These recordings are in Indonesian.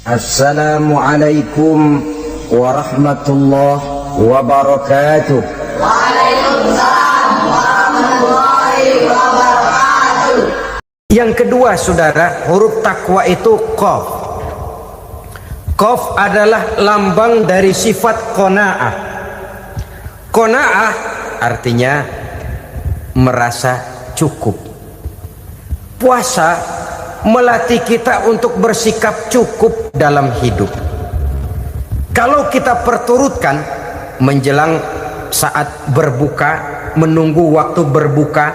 Assalamualaikum warahmatullahi wabarakatuh. Waalaikumsalam warahmatullahi wabarakatuh. Yang kedua, saudara, huruf takwa itu qaf. Qaf adalah lambang dari sifat qanaah. Qanaah artinya merasa cukup. Puasa melatih kita untuk bersikap cukup dalam hidup. Kalau kita perturutkan menjelang saat berbuka, menunggu waktu berbuka,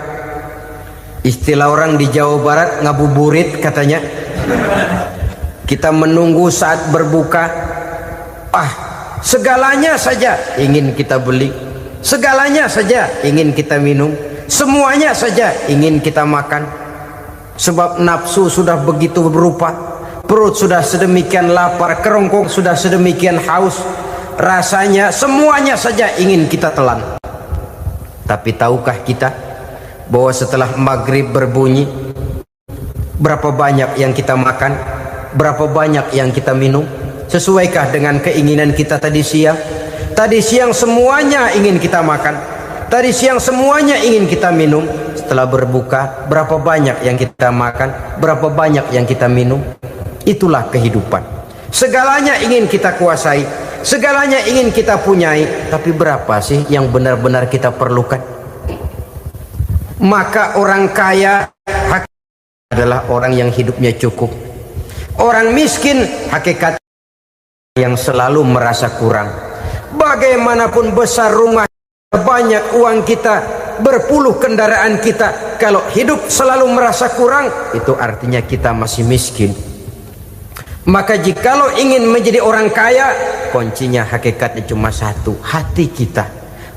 istilah orang di Jawa Barat ngabuburit katanya, kita menunggu saat berbuka, segalanya saja ingin kita beli, segalanya saja ingin kita minum, semuanya saja ingin kita makan. Sebab nafsu sudah begitu berupa, perut sudah sedemikian lapar, kerongkong sudah sedemikian haus, rasanya semuanya saja ingin kita telan. Tapi tahukah kita bahwa setelah maghrib berbunyi, berapa banyak yang kita makan, berapa banyak yang kita minum? Sesuaikah dengan keinginan kita tadi siang? Tadi siang semuanya ingin kita makan, tadi siang semuanya ingin kita minum. Setelah berbuka, berapa banyak yang kita makan, berapa banyak yang kita minum? Itulah kehidupan. Segalanya ingin kita kuasai, segalanya ingin kita punyai, tapi berapa sih yang benar-benar kita perlukan? Maka orang kaya adalah orang yang hidupnya cukup. Orang miskin hakikat yang selalu merasa kurang. Bagaimanapun besar rumah, banyak uang kita, berpuluh kendaraan kita, kalau hidup selalu merasa kurang, itu artinya kita masih miskin. Maka jikalau ingin menjadi orang kaya, kuncinya hakikatnya cuma satu, hati kita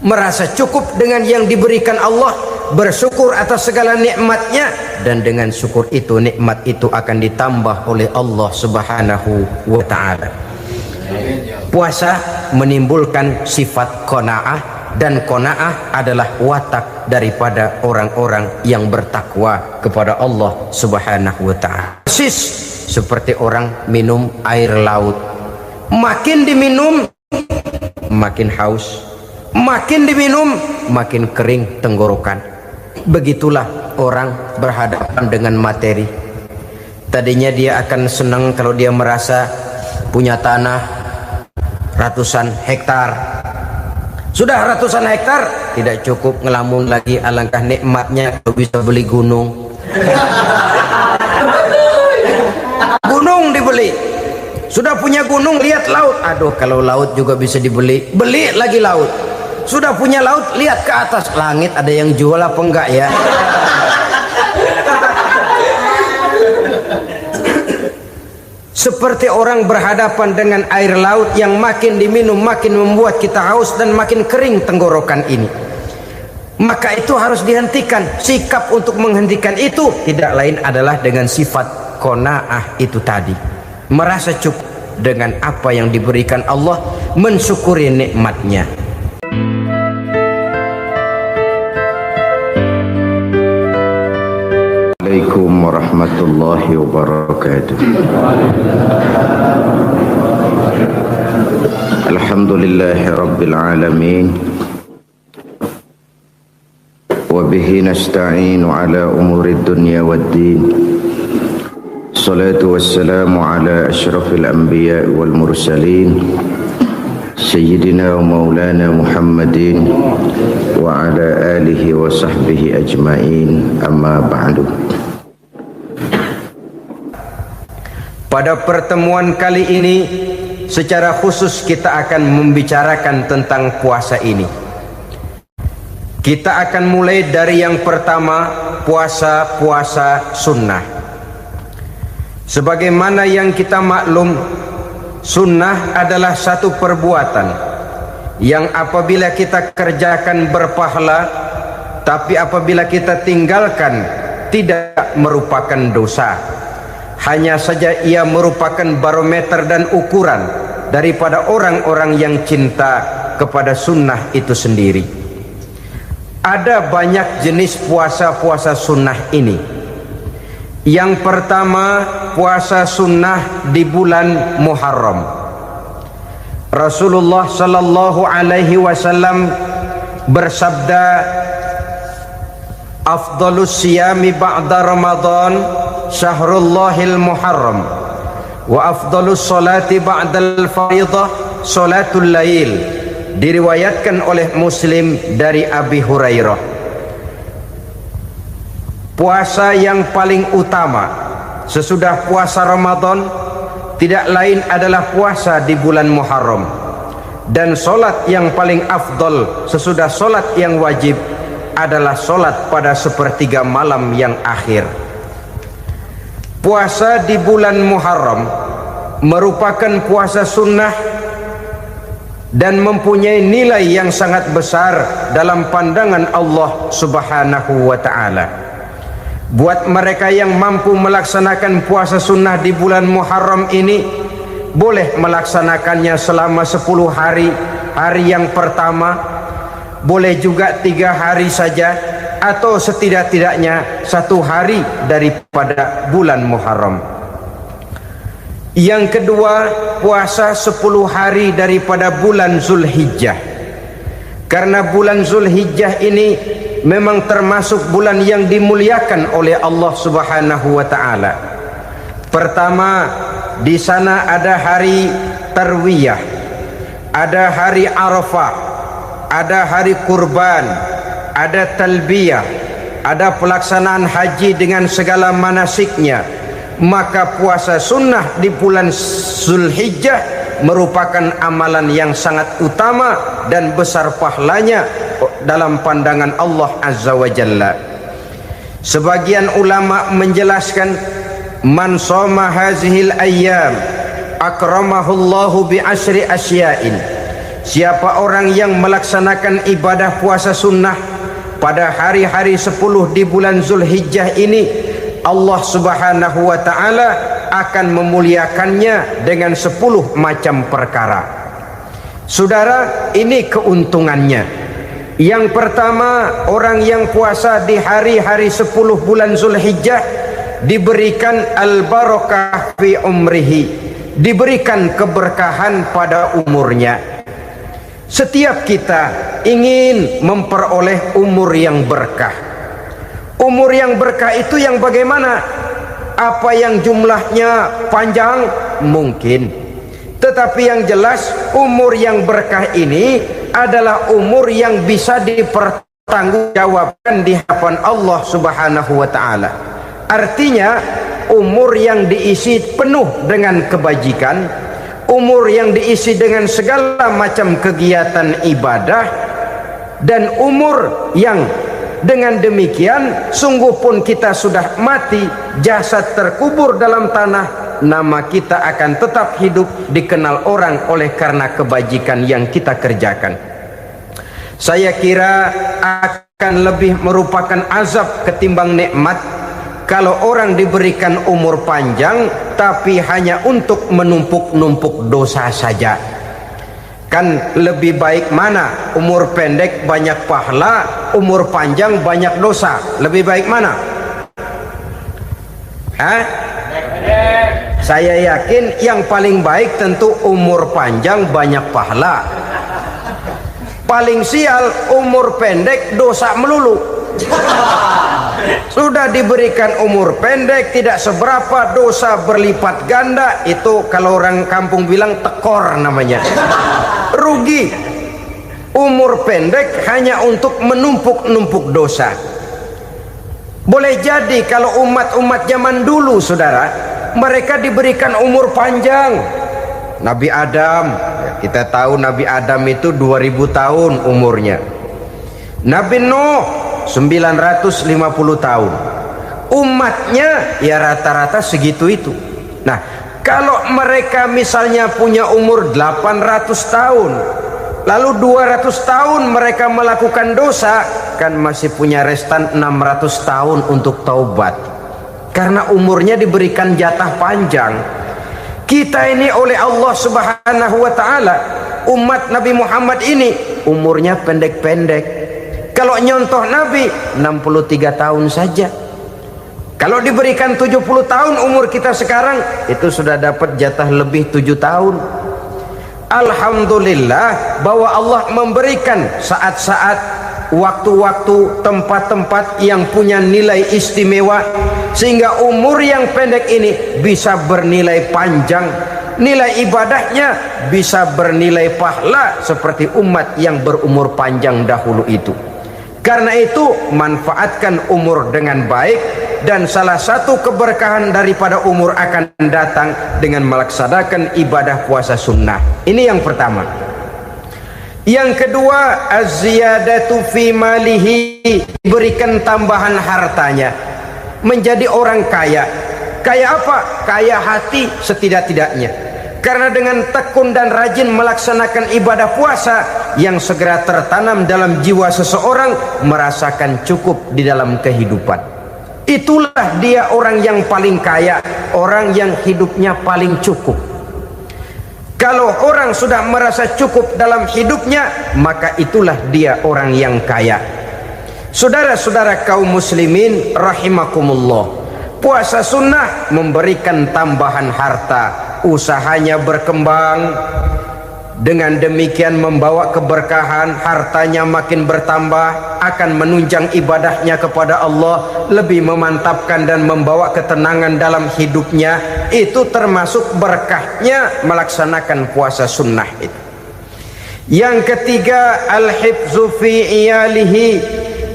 merasa cukup dengan yang diberikan Allah, bersyukur atas segala nikmatnya, dan dengan syukur itu, nikmat itu akan ditambah oleh Allah Subhanahu wa ta'ala. Puasa menimbulkan sifat qanaah, dan qanaah adalah watak daripada orang-orang yang bertakwa kepada Allah Subhanahu wa ta'ala. Persis seperti orang minum air laut, makin diminum makin haus, makin diminum makin kering tenggorokan. Begitulah orang berhadapan dengan materi. Tadinya dia akan senang kalau dia merasa punya tanah ratusan hektar. Sudah ratusan hektar, tidak cukup ngelamun lagi, alangkah nikmatnya kalau bisa beli gunung. Gunung dibeli. Sudah punya gunung, lihat laut. Aduh, kalau laut juga bisa dibeli, beli lagi laut. Sudah punya laut, lihat ke atas, langit ada yang jual apa enggak ya? Seperti orang berhadapan dengan air laut yang makin diminum makin membuat kita haus dan makin kering tenggorokan ini. Maka itu harus dihentikan. Sikap untuk menghentikan itu tidak lain adalah dengan sifat qanaah itu tadi, merasa cukup dengan apa yang diberikan Allah, mensyukuri nikmatnya. Assalamualaikum warahmatullahi wabarakatuh. Alhamdulillahi rabbil alamin, wa bihi nasta'inu ala umuri dunya waddin. Salatu wassalamu ala asyrafil anbiya wal mursalin, Sayyidina wa maulana Muhammadin wa ala alihi wa sahbihi ajma'in, amma ba'du. Pada pertemuan kali ini secara khusus kita akan membicarakan tentang puasa ini. Kita akan mulai dari yang pertama, puasa sunnah. Sebagaimana yang kita maklum, sunnah adalah satu perbuatan yang apabila kita kerjakan berpahala, tapi apabila kita tinggalkan tidak merupakan dosa. Hanya saja ia merupakan barometer dan ukuran daripada orang-orang yang cinta kepada sunnah itu sendiri. Ada banyak jenis puasa-puasa sunnah ini. Yang pertama, puasa sunnah di bulan Muharram. Rasulullah sallallahu alaihi wasallam bersabda, afdalus siyami ba'da Ramadan syahrullahil Muharram wa afdalus salati ba'dal fariḍah salatul lail. Diriwayatkan oleh Muslim dari Abi Hurairah, puasa yang paling utama sesudah puasa Ramadan tidak lain adalah puasa di bulan Muharram, dan solat yang paling afdol sesudah solat yang wajib adalah solat pada sepertiga malam yang akhir. Puasa di bulan Muharram merupakan puasa sunnah dan mempunyai nilai yang sangat besar dalam pandangan Allah Subhanahu wa ta'ala. Buat mereka yang mampu melaksanakan puasa sunnah di bulan Muharram ini, boleh melaksanakannya selama 10 hari. Hari yang pertama boleh juga 3 hari saja, atau setidak-tidaknya 1 hari daripada bulan Muharram. Yang kedua, puasa 10 hari daripada bulan Zulhijjah. Karena bulan Zulhijjah ini memang termasuk bulan yang dimuliakan oleh Allah Subhanahu wa ta'ala. Pertama, di sana ada hari Tarwiyah, ada hari Arafah, ada hari kurban, ada talbiyah, ada pelaksanaan haji dengan segala manasiknya. Maka puasa sunnah di bulan Zulhijjah merupakan amalan yang sangat utama dan besar pahalanya dalam pandangan Allah Azza wa Jalla. Sebagian ulama menjelaskan, man shoma hazihil ayyam akramahullahu bi asyri asya'in. Siapa orang yang melaksanakan ibadah puasa sunnah pada hari-hari 10 di bulan Zulhijjah ini, Allah Subhanahu wa ta'ala akan memuliakannya dengan 10 macam perkara. Saudara, ini keuntungannya. Yang pertama, orang yang puasa di hari-hari 10 bulan Zulhijjah diberikan al-barakah fi umrihi, diberikan keberkahan pada umurnya. Setiap kita ingin memperoleh umur yang berkah. Umur yang berkah itu yang bagaimana? Apa yang jumlahnya panjang? Mungkin. Tetapi yang jelas, umur yang berkah ini adalah umur yang bisa dipertanggungjawabkan di hadapan Allah Subhanahu wa ta'ala. Artinya, umur yang diisi penuh dengan kebajikan, umur yang diisi dengan segala macam kegiatan ibadah, dan umur yang dengan demikian sungguh pun kita sudah mati, jasad terkubur dalam tanah, nama kita akan tetap hidup, dikenal orang oleh karena kebajikan yang kita kerjakan. Saya kira akan lebih merupakan azab ketimbang nikmat kalau orang diberikan umur panjang tapi hanya untuk menumpuk-numpuk dosa saja. Kan lebih baik mana? Umur pendek banyak pahala, umur panjang banyak dosa. Lebih baik mana? Saya yakin yang paling baik tentu umur panjang banyak pahala. Paling sial umur pendek dosa melulu. Sudah diberikan umur pendek tidak seberapa, dosa berlipat ganda. Itu kalau orang kampung bilang tekor namanya. Rugi. Umur pendek hanya untuk menumpuk-numpuk dosa. Boleh jadi kalau umat-umat zaman dulu, saudara, mereka diberikan umur panjang. Nabi Adam, kita tahu Nabi Adam itu 2000 tahun umurnya. Nabi Nuh 950 tahun. Umatnya ya rata-rata segitu itu. Nah, kalau mereka misalnya punya umur 800 tahun, lalu 200 tahun mereka melakukan dosa, kan masih punya restan 600 tahun untuk taubat. Karena umurnya diberikan jatah panjang. Kita ini oleh Allah Subhanahu wa ta'ala, umat Nabi Muhammad ini umurnya pendek-pendek. Kalau nyontoh Nabi 63 tahun saja. Kalau diberikan 70 tahun umur kita sekarang, itu sudah dapat jatah lebih 7 tahun. Alhamdulillah bahwa Allah memberikan saat-saat, waktu-waktu, tempat-tempat yang punya nilai istimewa, sehingga umur yang pendek ini bisa bernilai panjang, nilai ibadahnya bisa bernilai pahala seperti umat yang berumur panjang dahulu itu. Karena itu manfaatkan umur dengan baik, dan salah satu keberkahan daripada umur akan datang dengan melaksanakan ibadah puasa sunnah. Ini yang pertama. Yang kedua, az-ziyadatu fi malihi, berikan tambahan hartanya, menjadi orang kaya. Kaya apa? Kaya hati setidak-tidaknya. Karena dengan tekun dan rajin melaksanakan ibadah puasa, yang segera tertanam dalam jiwa seseorang merasakan cukup di dalam kehidupan. Itulah dia orang yang paling kaya, orang yang hidupnya paling cukup. Kalau orang sudah merasa cukup dalam hidupnya, maka itulah dia orang yang kaya. Saudara-saudara kaum muslimin rahimakumullah, puasa sunnah memberikan tambahan harta, usahanya berkembang, dengan demikian membawa keberkahan, hartanya makin bertambah, akan menunjang ibadahnya kepada Allah, lebih memantapkan dan membawa ketenangan dalam hidupnya. Itu termasuk berkahnya melaksanakan puasa sunnah itu. Yang ketiga, al-hifzu fi iyalihi,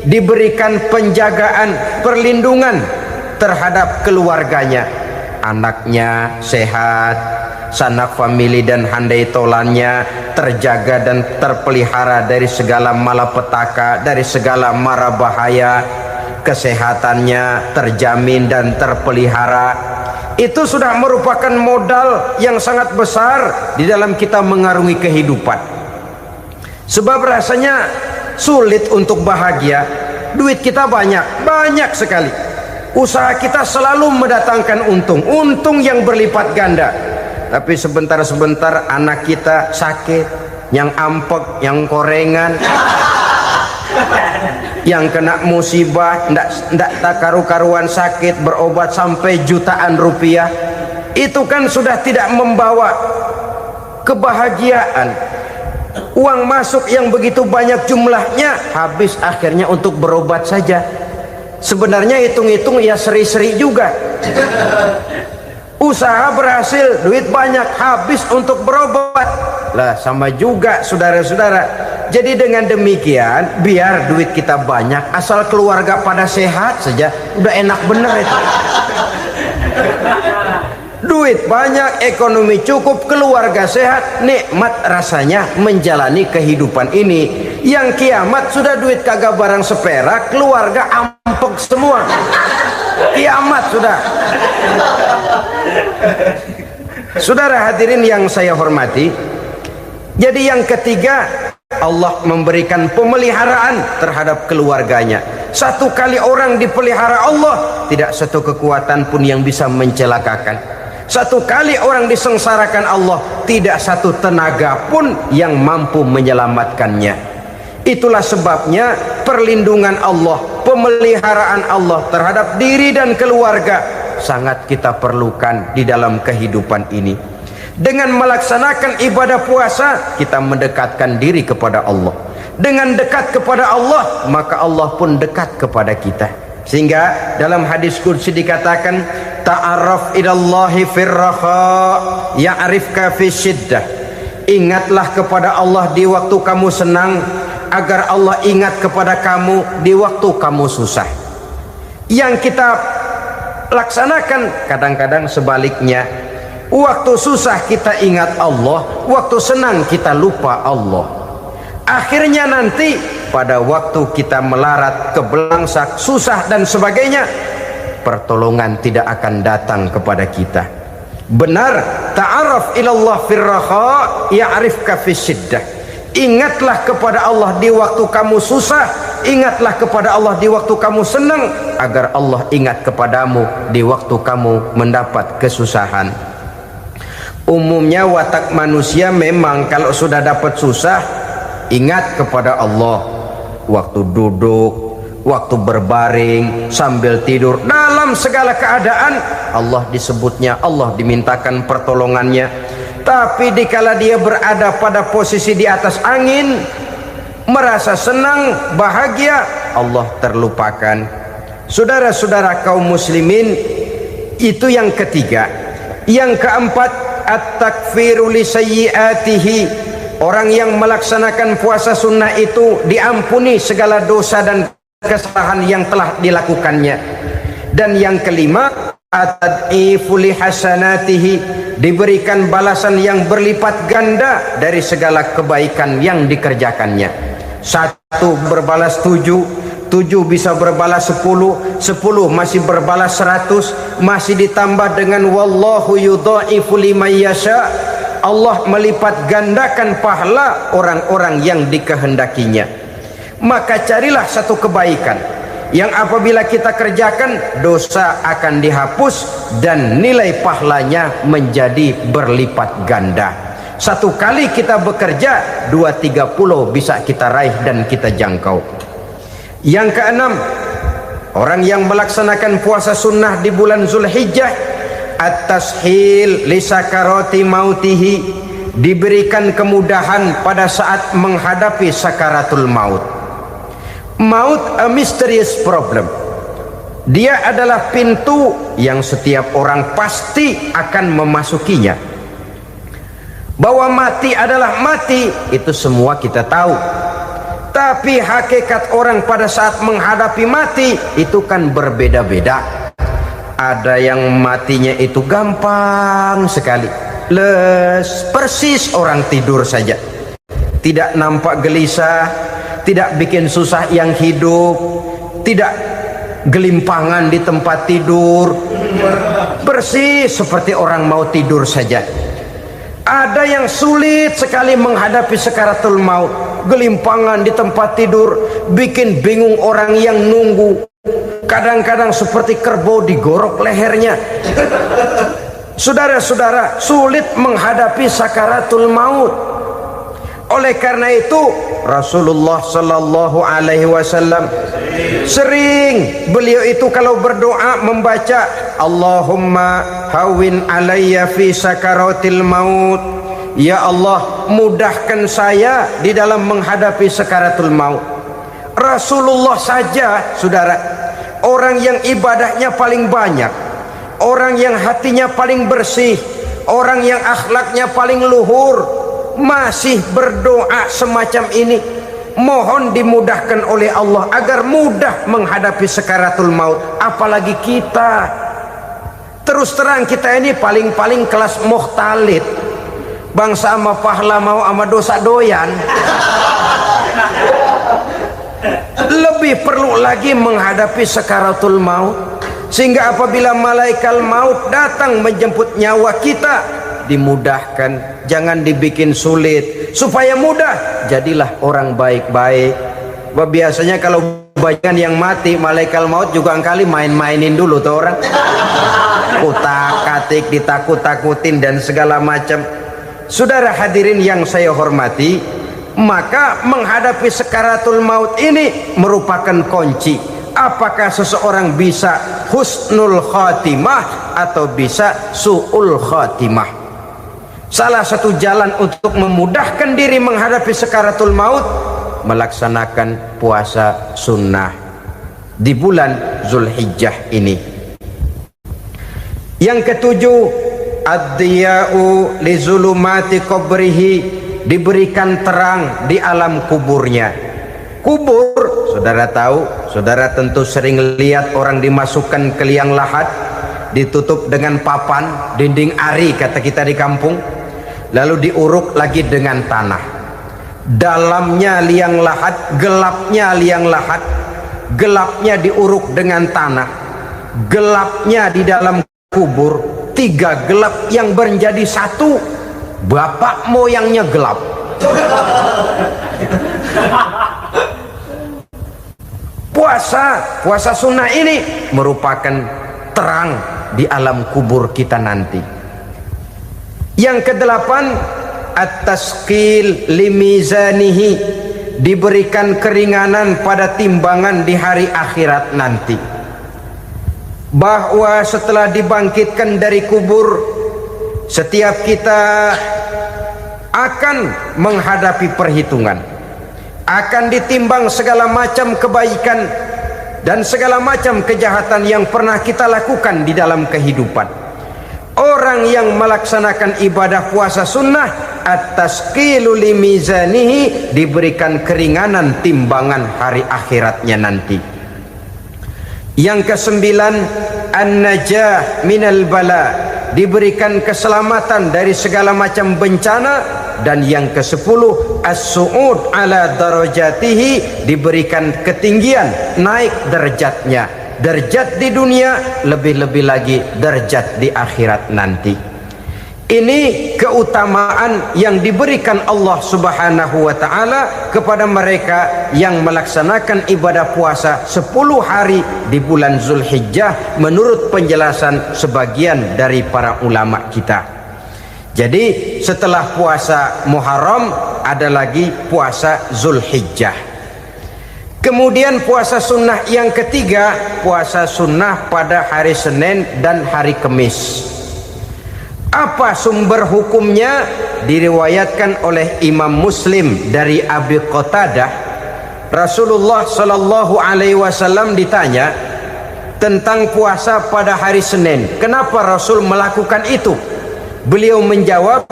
diberikan penjagaan, perlindungan terhadap keluarganya, anaknya sehat, sanak famili dan handai tolannya terjaga dan terpelihara dari segala malapetaka, dari segala mara bahaya, kesehatannya terjamin dan terpelihara. Itu sudah merupakan modal yang sangat besar di dalam kita mengarungi kehidupan. Sebab rasanya sulit untuk bahagia, duit kita banyak sekali, usaha kita selalu mendatangkan untung yang berlipat ganda, tapi sebentar-sebentar anak kita sakit, yang ampek, yang korengan, yang kena musibah, ndak tak karu-karuan sakit, berobat sampai jutaan rupiah. Itu kan sudah tidak membawa kebahagiaan. Uang masuk yang begitu banyak jumlahnya, habis akhirnya untuk berobat saja. Sebenarnya hitung-hitung ya seri-seri juga. Usaha berhasil, duit banyak, habis untuk berobat. Lah sama juga saudara-saudara. Jadi dengan demikian, biar duit kita banyak, asal keluarga pada sehat saja, udah enak bener itu. Duit banyak, ekonomi cukup, keluarga sehat, nikmat rasanya menjalani kehidupan ini. Yang kiamat sudah duit kagak barang seperak, keluarga ampek semua. Kiamat sudah. Saudara hadirin yang saya hormati, jadi yang ketiga, Allah memberikan pemeliharaan terhadap keluarganya. Satu kali orang dipelihara Allah, tidak satu kekuatan pun yang bisa mencelakakan. Satu kali orang disengsarakan Allah, tidak satu tenaga pun yang mampu menyelamatkannya. Itulah sebabnya perlindungan Allah, pemeliharaan Allah terhadap diri dan keluarga sangat kita perlukan di dalam kehidupan ini. Dengan melaksanakan ibadah puasa, kita mendekatkan diri kepada Allah. Dengan dekat kepada Allah, maka Allah pun dekat kepada kita. Sehingga dalam hadis qudsi dikatakan, ta'arraf ilallahi firraha ya'rifka fi syiddah. Ingatlah kepada Allah di waktu kamu senang, agar Allah ingat kepada kamu di waktu kamu susah. Yang kita laksanakan kadang-kadang sebaliknya. Waktu susah kita ingat Allah, waktu senang kita lupa Allah. Akhirnya nanti pada waktu kita melarat, kebelangsak, susah dan sebagainya, pertolongan tidak akan datang kepada kita. Benar, ta'arraf ilallah firraha ya'rifka fisyiddah. Ingatlah kepada Allah di waktu kamu susah, ingatlah kepada Allah di waktu kamu senang, agar Allah ingat kepadamu di waktu kamu mendapat kesusahan. Umumnya watak manusia memang kalau sudah dapat susah, ingat kepada Allah. Waktu duduk, waktu berbaring, sambil tidur, dalam segala keadaan Allah disebutnya, Allah dimintakan pertolongannya. Tapi dikala dia berada pada posisi di atas angin, merasa senang, bahagia, Allah terlupakan. Saudara-saudara kaum muslimin, itu yang ketiga. Yang keempat, at-takfiru li sayyiatihi. Orang yang melaksanakan puasa sunnah itu diampuni segala dosa dan kesalahan yang telah dilakukannya. Dan yang kelima, at-tad'ifu li hasanatihi, diberikan balasan yang berlipat ganda dari segala kebaikan yang dikerjakannya. 1 berbalas 7, 7 bisa berbalas 10, 10 masih berbalas 100, masih ditambah dengan wallahu yudha'ifu liman yasha. Allah melipat gandakan pahala orang-orang yang dikehendakinya. Maka carilah satu kebaikan yang apabila kita kerjakan, dosa akan dihapus dan nilai pahalanya menjadi berlipat ganda. 1 kali kita bekerja, 2-30 bisa kita raih dan kita jangkau. Yang keenam, orang yang melaksanakan puasa sunnah di bulan Zulhijjah, at-tashil li sakarati mautihi, diberikan kemudahan pada saat menghadapi sakaratul maut. Maut a mysterious problem. Dia adalah pintu yang setiap orang pasti akan memasukinya. Bahwa mati adalah mati, itu semua kita tahu. Tapi hakikat orang pada saat menghadapi mati itu kan berbeda-beda. Ada yang matinya itu gampang sekali, persis orang tidur saja, tidak nampak gelisah, tidak bikin susah yang hidup, tidak gelimpangan di tempat tidur, persis seperti orang mau tidur saja. Ada yang sulit sekali menghadapi sakaratul maut, gelimpangan di tempat tidur, bikin bingung orang yang nunggu. Kadang-kadang seperti kerbau digorok lehernya. Saudara-saudara, sulit menghadapi sakaratul maut. Oleh karena itu Rasulullah sallallahu alaihi wasallam sering beliau itu kalau berdoa membaca Allahumma hawwin alayya fi sakaratil maut. Ya Allah, mudahkan saya di dalam menghadapi sakaratul maut. Rasulullah saja, saudara, orang yang ibadahnya paling banyak, orang yang hatinya paling bersih, orang yang akhlaknya paling luhur, masih berdoa semacam ini, mohon dimudahkan oleh Allah agar mudah menghadapi sakaratul maut. Apalagi kita, terus terang kita ini paling-paling kelas muhtalid, bangsa sama pahala mau sama dosa doyan. Lebih perlu lagi menghadapi sakaratul maut, sehingga apabila malaikat maut datang menjemput nyawa kita, dimudahkan, jangan dibikin sulit, supaya mudah. Jadilah orang baik-baik. Biasanya kalau banyak yang mati, malaikat maut juga kali main-mainin dulu tuh orang, kutak-katik, ditakut-takutin dan segala macam. Saudara hadirin yang saya hormati, maka menghadapi sakaratul maut ini merupakan kunci. Apakah seseorang bisa husnul khatimah atau bisa su'ul khatimah? Salah satu jalan untuk memudahkan diri menghadapi sakaratul maut, melaksanakan puasa sunnah di bulan Zulhijjah ini. Yang ketujuh, ad-diya'u li zulumati qabrihi, diberikan terang di alam kuburnya. Kubur, saudara tahu, saudara tentu sering lihat orang dimasukkan ke liang lahat, ditutup dengan papan, dinding ari kata kita di kampung, lalu diuruk lagi dengan tanah. Dalamnya liang lahat, gelapnya liang lahat, gelapnya diuruk dengan tanah, gelapnya di dalam kubur, 3 gelap yang menjadi satu. Bapak moyangnya gelap. Puasa sunnah ini merupakan terang di alam kubur kita nanti. Yang kedelapan, at-tasqil limizanihi, diberikan keringanan pada timbangan di hari akhirat nanti. Bahwa setelah dibangkitkan dari kubur, setiap kita akan menghadapi perhitungan, akan ditimbang segala macam kebaikan dan segala macam kejahatan yang pernah kita lakukan di dalam kehidupan. Orang yang melaksanakan ibadah puasa sunnah at-tasqilu li mizanihi, diberikan keringanan timbangan hari akhiratnya nanti. Yang kesembilan, an-najah minal bala, diberikan keselamatan dari segala macam bencana. Dan yang ke-10, as-su'ud ala darajatihi, diberikan ketinggian, naik derajatnya, derajat di dunia, lebih-lebih lagi derajat di akhirat nanti. Ini keutamaan yang diberikan Allah Subhanahu wa ta'ala kepada mereka yang melaksanakan ibadah puasa 10 hari di bulan Zulhijjah menurut penjelasan sebagian dari para ulama kita. Jadi setelah puasa Muharram ada lagi puasa Zulhijjah. Kemudian puasa sunnah yang ketiga, puasa sunnah pada hari Senin dan hari Kamis. Apa sumber hukumnya? Diriwayatkan oleh Imam Muslim dari Abi Qatadah, Rasulullah Shallallahu Alaihi Wasallam ditanya tentang puasa pada hari Senin. Kenapa Rasul melakukan itu? Beliau menjawab,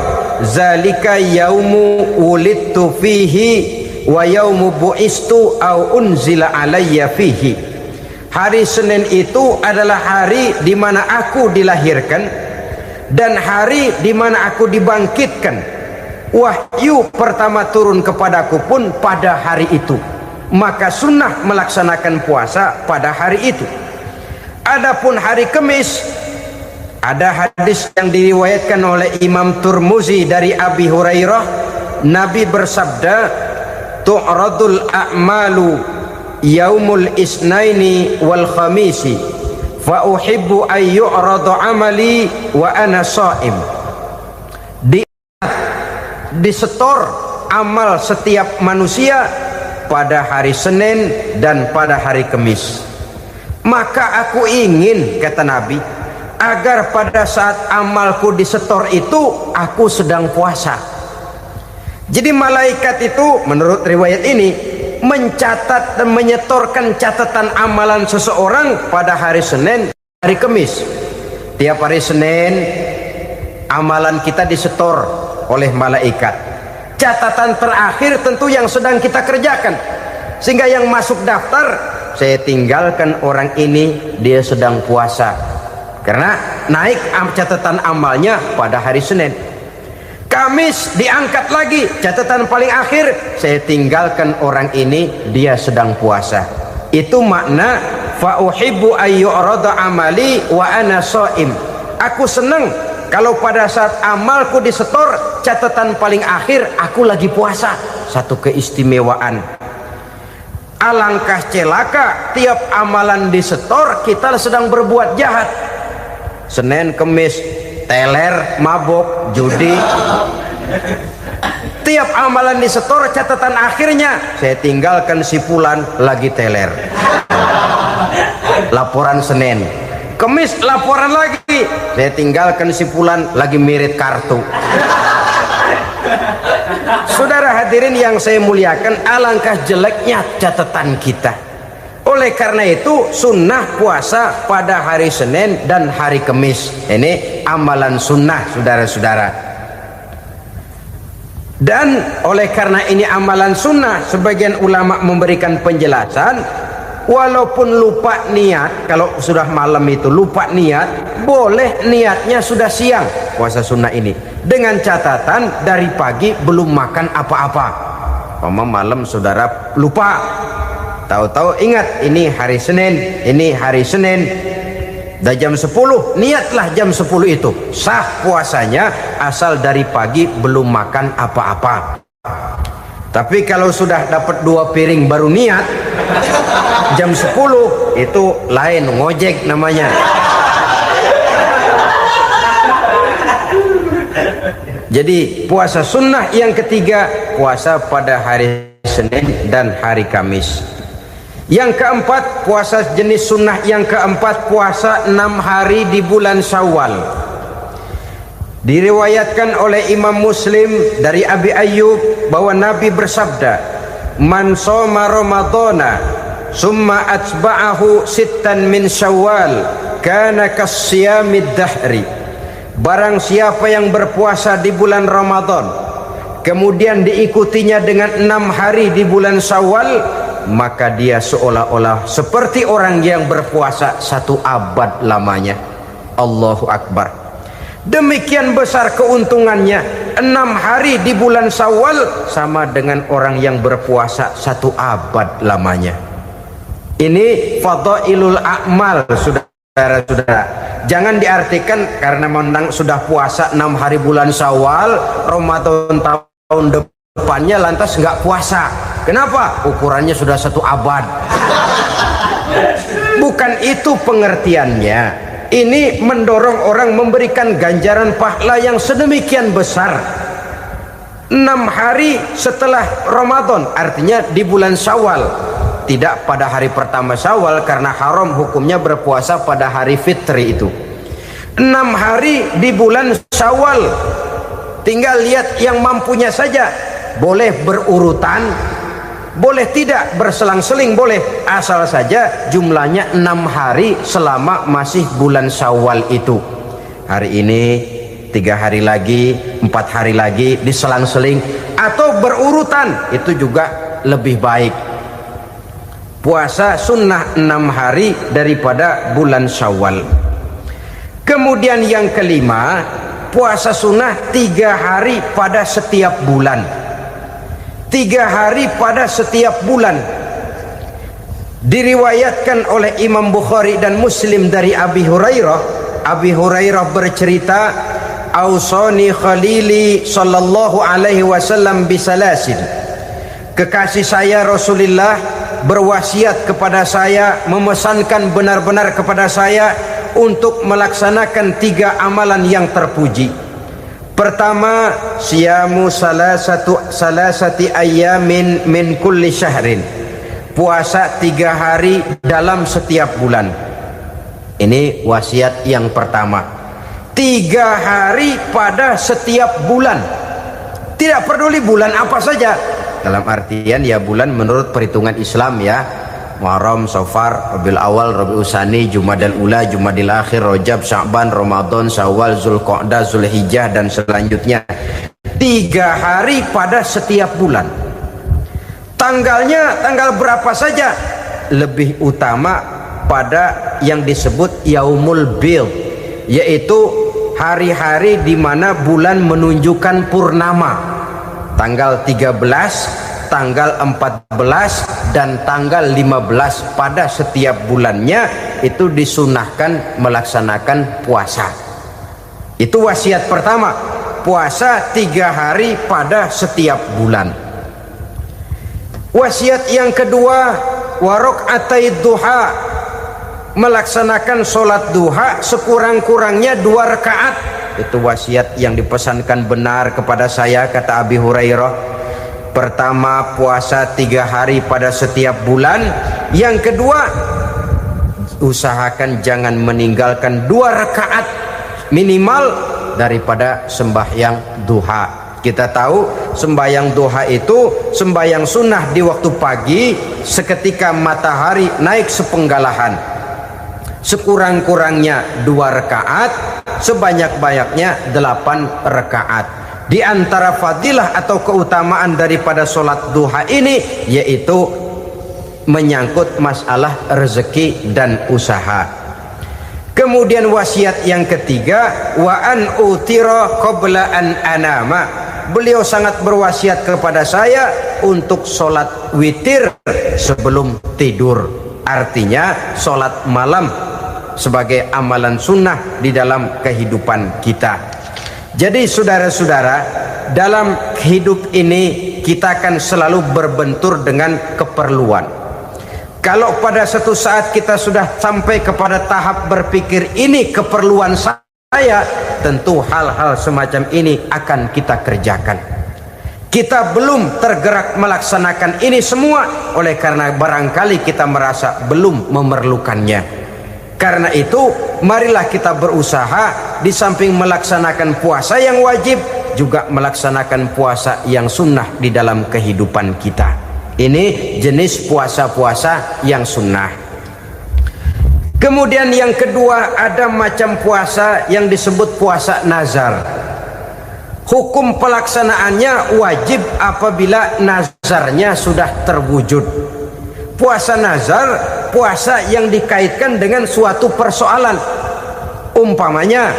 zalika yaumu wulidtu fihi wa yaumu bu'istu au unzila alayya fihi. Hari Senin itu adalah hari di mana aku dilahirkan dan hari di mana aku dibangkitkan. Wahyu pertama turun kepadaku pun pada hari itu. Maka sunnah melaksanakan puasa pada hari itu. Adapun hari Kamis, ada hadis yang diriwayatkan oleh Imam Turmuzi dari Abi Hurairah, Nabi bersabda, tu'radul a'malu yaumul isnaini wal khamisi fa uhibbu an yu'rada amali wa ana sha'im. Disetor amal setiap manusia pada hari Senin dan pada hari Kamis. Maka aku ingin, kata Nabi, agar pada saat amalku disetor itu aku sedang puasa. Jadi malaikat itu menurut riwayat ini mencatat dan menyetorkan catatan amalan seseorang pada hari Senin, hari Kamis. Tiap hari Senin amalan kita disetor oleh malaikat. Catatan terakhir tentu yang sedang kita kerjakan, sehingga yang masuk daftar, saya tinggalkan orang ini, dia sedang puasa, karena naik catatan amalnya pada hari Senin. Kamis diangkat lagi, catatan paling akhir, saya tinggalkan orang ini, dia sedang puasa. Itu makna fa uhibbu ayyurada amali wa ana shaim. Aku senang kalau pada saat amalku disetor, catatan paling akhir aku lagi puasa. Satu keistimewaan. Alangkah celaka tiap amalan disetor kita sedang berbuat jahat. Senin, Kamis, teler, mabok, judi. Tiap amalan disetor, catatan akhirnya saya tinggalkan si fulan lagi teler. Laporan Senin. Kamis laporan lagi, saya tinggalkan si fulan lagi mirit kartu. Saudara hadirin yang saya muliakan, alangkah jeleknya catatan kita. Oleh karena itu sunnah puasa pada hari Senin dan hari Kamis. Ini amalan sunnah, saudara-saudara. Dan oleh karena ini amalan sunnah, sebagian ulama memberikan penjelasan, walaupun lupa niat, kalau sudah malam itu lupa niat, boleh niatnya sudah siang puasa sunnah ini, dengan catatan dari pagi belum makan apa-apa. Malam saudara lupa, tahu-tahu ingat ini hari Senin, ini hari Senin, dah jam 10, niatlah jam 10 itu, sah puasanya asal dari pagi belum makan apa-apa. Tapi kalau sudah dapat 2 piring baru niat jam 10, itu lain, ngojek namanya. Jadi puasa sunnah yang ketiga, puasa pada hari Senin dan hari Kamis. Yang keempat, puasa jenis sunnah yang keempat, puasa 6 hari di bulan Syawal. Diriwayatkan oleh Imam Muslim dari Abi Ayyub bahwa Nabi bersabda, "Man shoma Ramadhana summa atba'ahu sittan min Syawal kana kasyamid dahri." Barang siapa yang berpuasa di bulan Ramadan kemudian diikutinya dengan 6 hari di bulan Syawal, maka dia seolah-olah seperti orang yang berpuasa 1 abad lamanya. Allahu Akbar. Demikian besar keuntungannya. 6 hari di bulan Syawal sama dengan orang yang berpuasa 1 abad lamanya. Ini fadailul a'mal, saudara-saudara. Jangan diartikan karena memang sudah puasa 6 hari bulan Syawal, Ramadan tahun depannya lantas nggak puasa. Kenapa? Ukurannya sudah 1 abad. Bukan itu pengertiannya. Ini mendorong orang memberikan ganjaran pahala yang sedemikian besar. 6 hari setelah Ramadan, artinya di bulan Syawal, tidak pada hari pertama Syawal karena haram hukumnya berpuasa pada hari fitri itu. 6 hari di bulan Syawal, tinggal lihat yang mampunya saja. Boleh berurutan, boleh tidak berselang-seling, boleh, asal saja jumlahnya 6 hari selama masih bulan Syawal itu. Hari ini 3 hari lagi, 4 hari lagi, diselang-seling atau berurutan, itu juga lebih baik. Puasa sunnah 6 hari daripada bulan Syawal. Kemudian yang kelima, puasa sunnah 3 hari pada setiap bulan. 3 hari pada setiap bulan. Diriwayatkan oleh Imam Bukhari dan Muslim dari Abi Hurairah. Abi Hurairah bercerita, "Ausani khalili sallallahu alaihi wasallam bisalasin." Kekasih saya Rasulullah berwasiat kepada saya, memesankan benar-benar kepada saya untuk melaksanakan 3 amalan yang terpuji. Pertama, siyamu salasati ayyamin min kulli syahrin. Puasa 3 hari dalam setiap bulan. Ini wasiat yang pertama. 3 hari pada setiap bulan. Tidak peduli bulan apa saja. Dalam artian ya bulan menurut perhitungan Islam ya. Muharram, Safar, Rabiul Awal, Rabiul Tsani, Jumadal Ula, Jumadil Akhir, Rajab, Sya'ban, Ramadan, Syawal, Zulqa'dah, Zulhijjah dan selanjutnya. 3 hari pada setiap bulan. Tanggalnya tanggal berapa saja. Lebih utama pada yang disebut Yaumul Bid, yaitu hari-hari di mana bulan menunjukkan purnama. Tanggal 13, tanggal 14 dan tanggal 15 pada setiap bulannya itu disunahkan melaksanakan puasa. Itu wasiat pertama, puasa 3 hari pada setiap bulan. Wasiat yang kedua, waraqatai duha, melaksanakan sholat duha sekurang-kurangnya 2 rakaat. Itu wasiat yang dipesankan benar kepada saya, kata Abi Hurairah. Pertama, puasa 3 hari pada setiap bulan. Yang kedua, usahakan jangan meninggalkan 2 rakaat minimal daripada sembahyang duha. Kita tahu sembahyang duha itu sembahyang sunnah di waktu pagi seketika matahari naik sepenggalahan. Sekurang-kurangnya 2 rakaat, sebanyak-banyaknya 8 rakaat. Di antara fadilah atau keutamaan daripada sholat duha ini yaitu menyangkut masalah rezeki dan usaha. Kemudian wasiat yang ketiga, wa an utira qabla an anama. Beliau sangat berwasiat kepada saya untuk sholat witir sebelum tidur. Artinya sholat malam sebagai amalan sunnah di dalam kehidupan kita. Jadi saudara-saudara, dalam hidup ini kita akan selalu berbentur dengan keperluan. Kalau pada suatu saat kita sudah sampai kepada tahap berpikir ini keperluan saya, tentu hal-hal semacam ini akan kita kerjakan. Kita belum tergerak melaksanakan ini semua oleh karena barangkali kita merasa belum memerlukannya. Karena itu marilah kita berusaha di samping melaksanakan puasa yang wajib juga melaksanakan puasa yang sunnah di dalam kehidupan kita. Ini jenis puasa-puasa yang sunnah. Kemudian yang kedua, ada macam puasa yang disebut puasa nazar. Hukum pelaksanaannya wajib apabila nazarnya sudah terwujud. Puasa nazar, puasa yang dikaitkan dengan suatu persoalan. Umpamanya,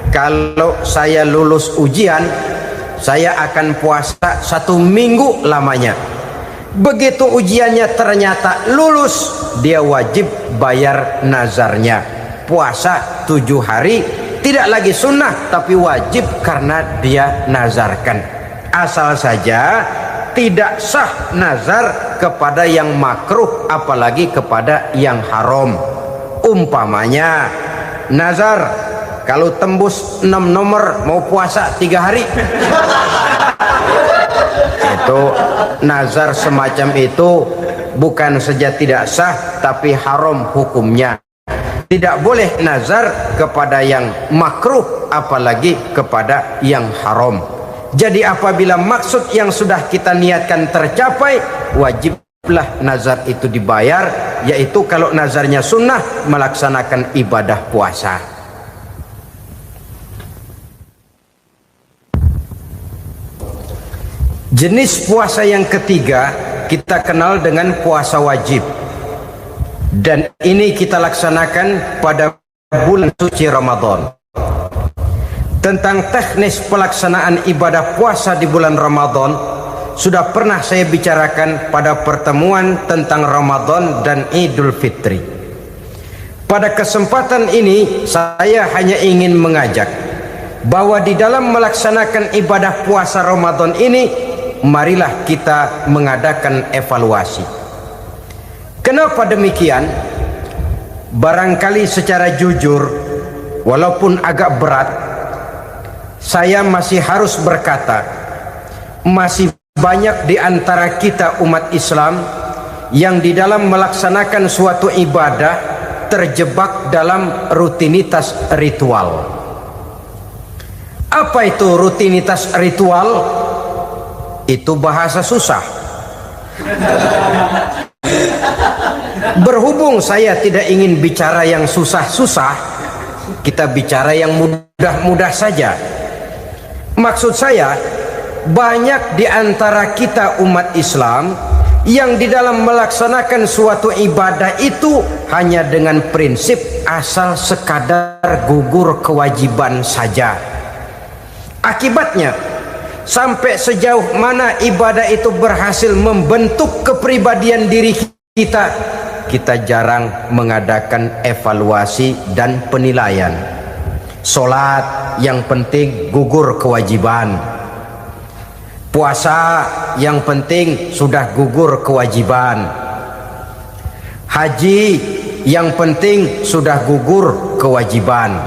kalau saya lulus ujian, saya akan puasa 1 minggu lamanya. Begitu ujiannya ternyata lulus, dia wajib bayar nazarnya. Puasa 7 hari, tidak lagi sunnah tapi wajib karena dia nazarkan. Asal saja tidak sah nazar kepada yang makruh apalagi kepada yang haram. Umpamanya nazar kalau tembus 6 nomor mau puasa 3 hari. Itu nazar semacam itu bukan saja tidak sah tapi haram hukumnya. Tidak boleh nazar kepada yang makruh apalagi kepada yang haram. Jadi apabila maksud yang sudah kita niatkan tercapai, wajiblah nazar itu dibayar, yaitu kalau nazarnya sunnah melaksanakan ibadah puasa. Jenis puasa yang ketiga kita kenal dengan puasa wajib. Dan ini kita laksanakan pada bulan suci Ramadan. Tentang teknis pelaksanaan ibadah puasa di bulan Ramadan sudah pernah saya bicarakan pada pertemuan tentang Ramadan dan Idul Fitri. Pada kesempatan ini saya hanya ingin mengajak bahwa di dalam melaksanakan ibadah puasa Ramadan ini, marilah kita mengadakan evaluasi. Kenapa demikian? Barangkali secara jujur, walaupun agak berat, saya masih harus berkata, masih banyak di antara kita umat Islam yang di dalam melaksanakan suatu ibadah terjebak dalam rutinitas ritual. Apa itu rutinitas ritual? Itu bahasa susah. Berhubung saya tidak ingin bicara yang susah-susah, kita bicara yang mudah-mudah saja. Maksud saya, banyak di antara kita umat Islam yang di dalam melaksanakan suatu ibadah itu hanya dengan prinsip asal sekadar gugur kewajiban saja. Akibatnya, sampai sejauh mana ibadah itu berhasil membentuk kepribadian diri kita, kita jarang mengadakan evaluasi dan penilaian. Sholat yang penting gugur kewajiban. Puasa yang penting sudah gugur kewajiban. Haji yang penting sudah gugur kewajiban.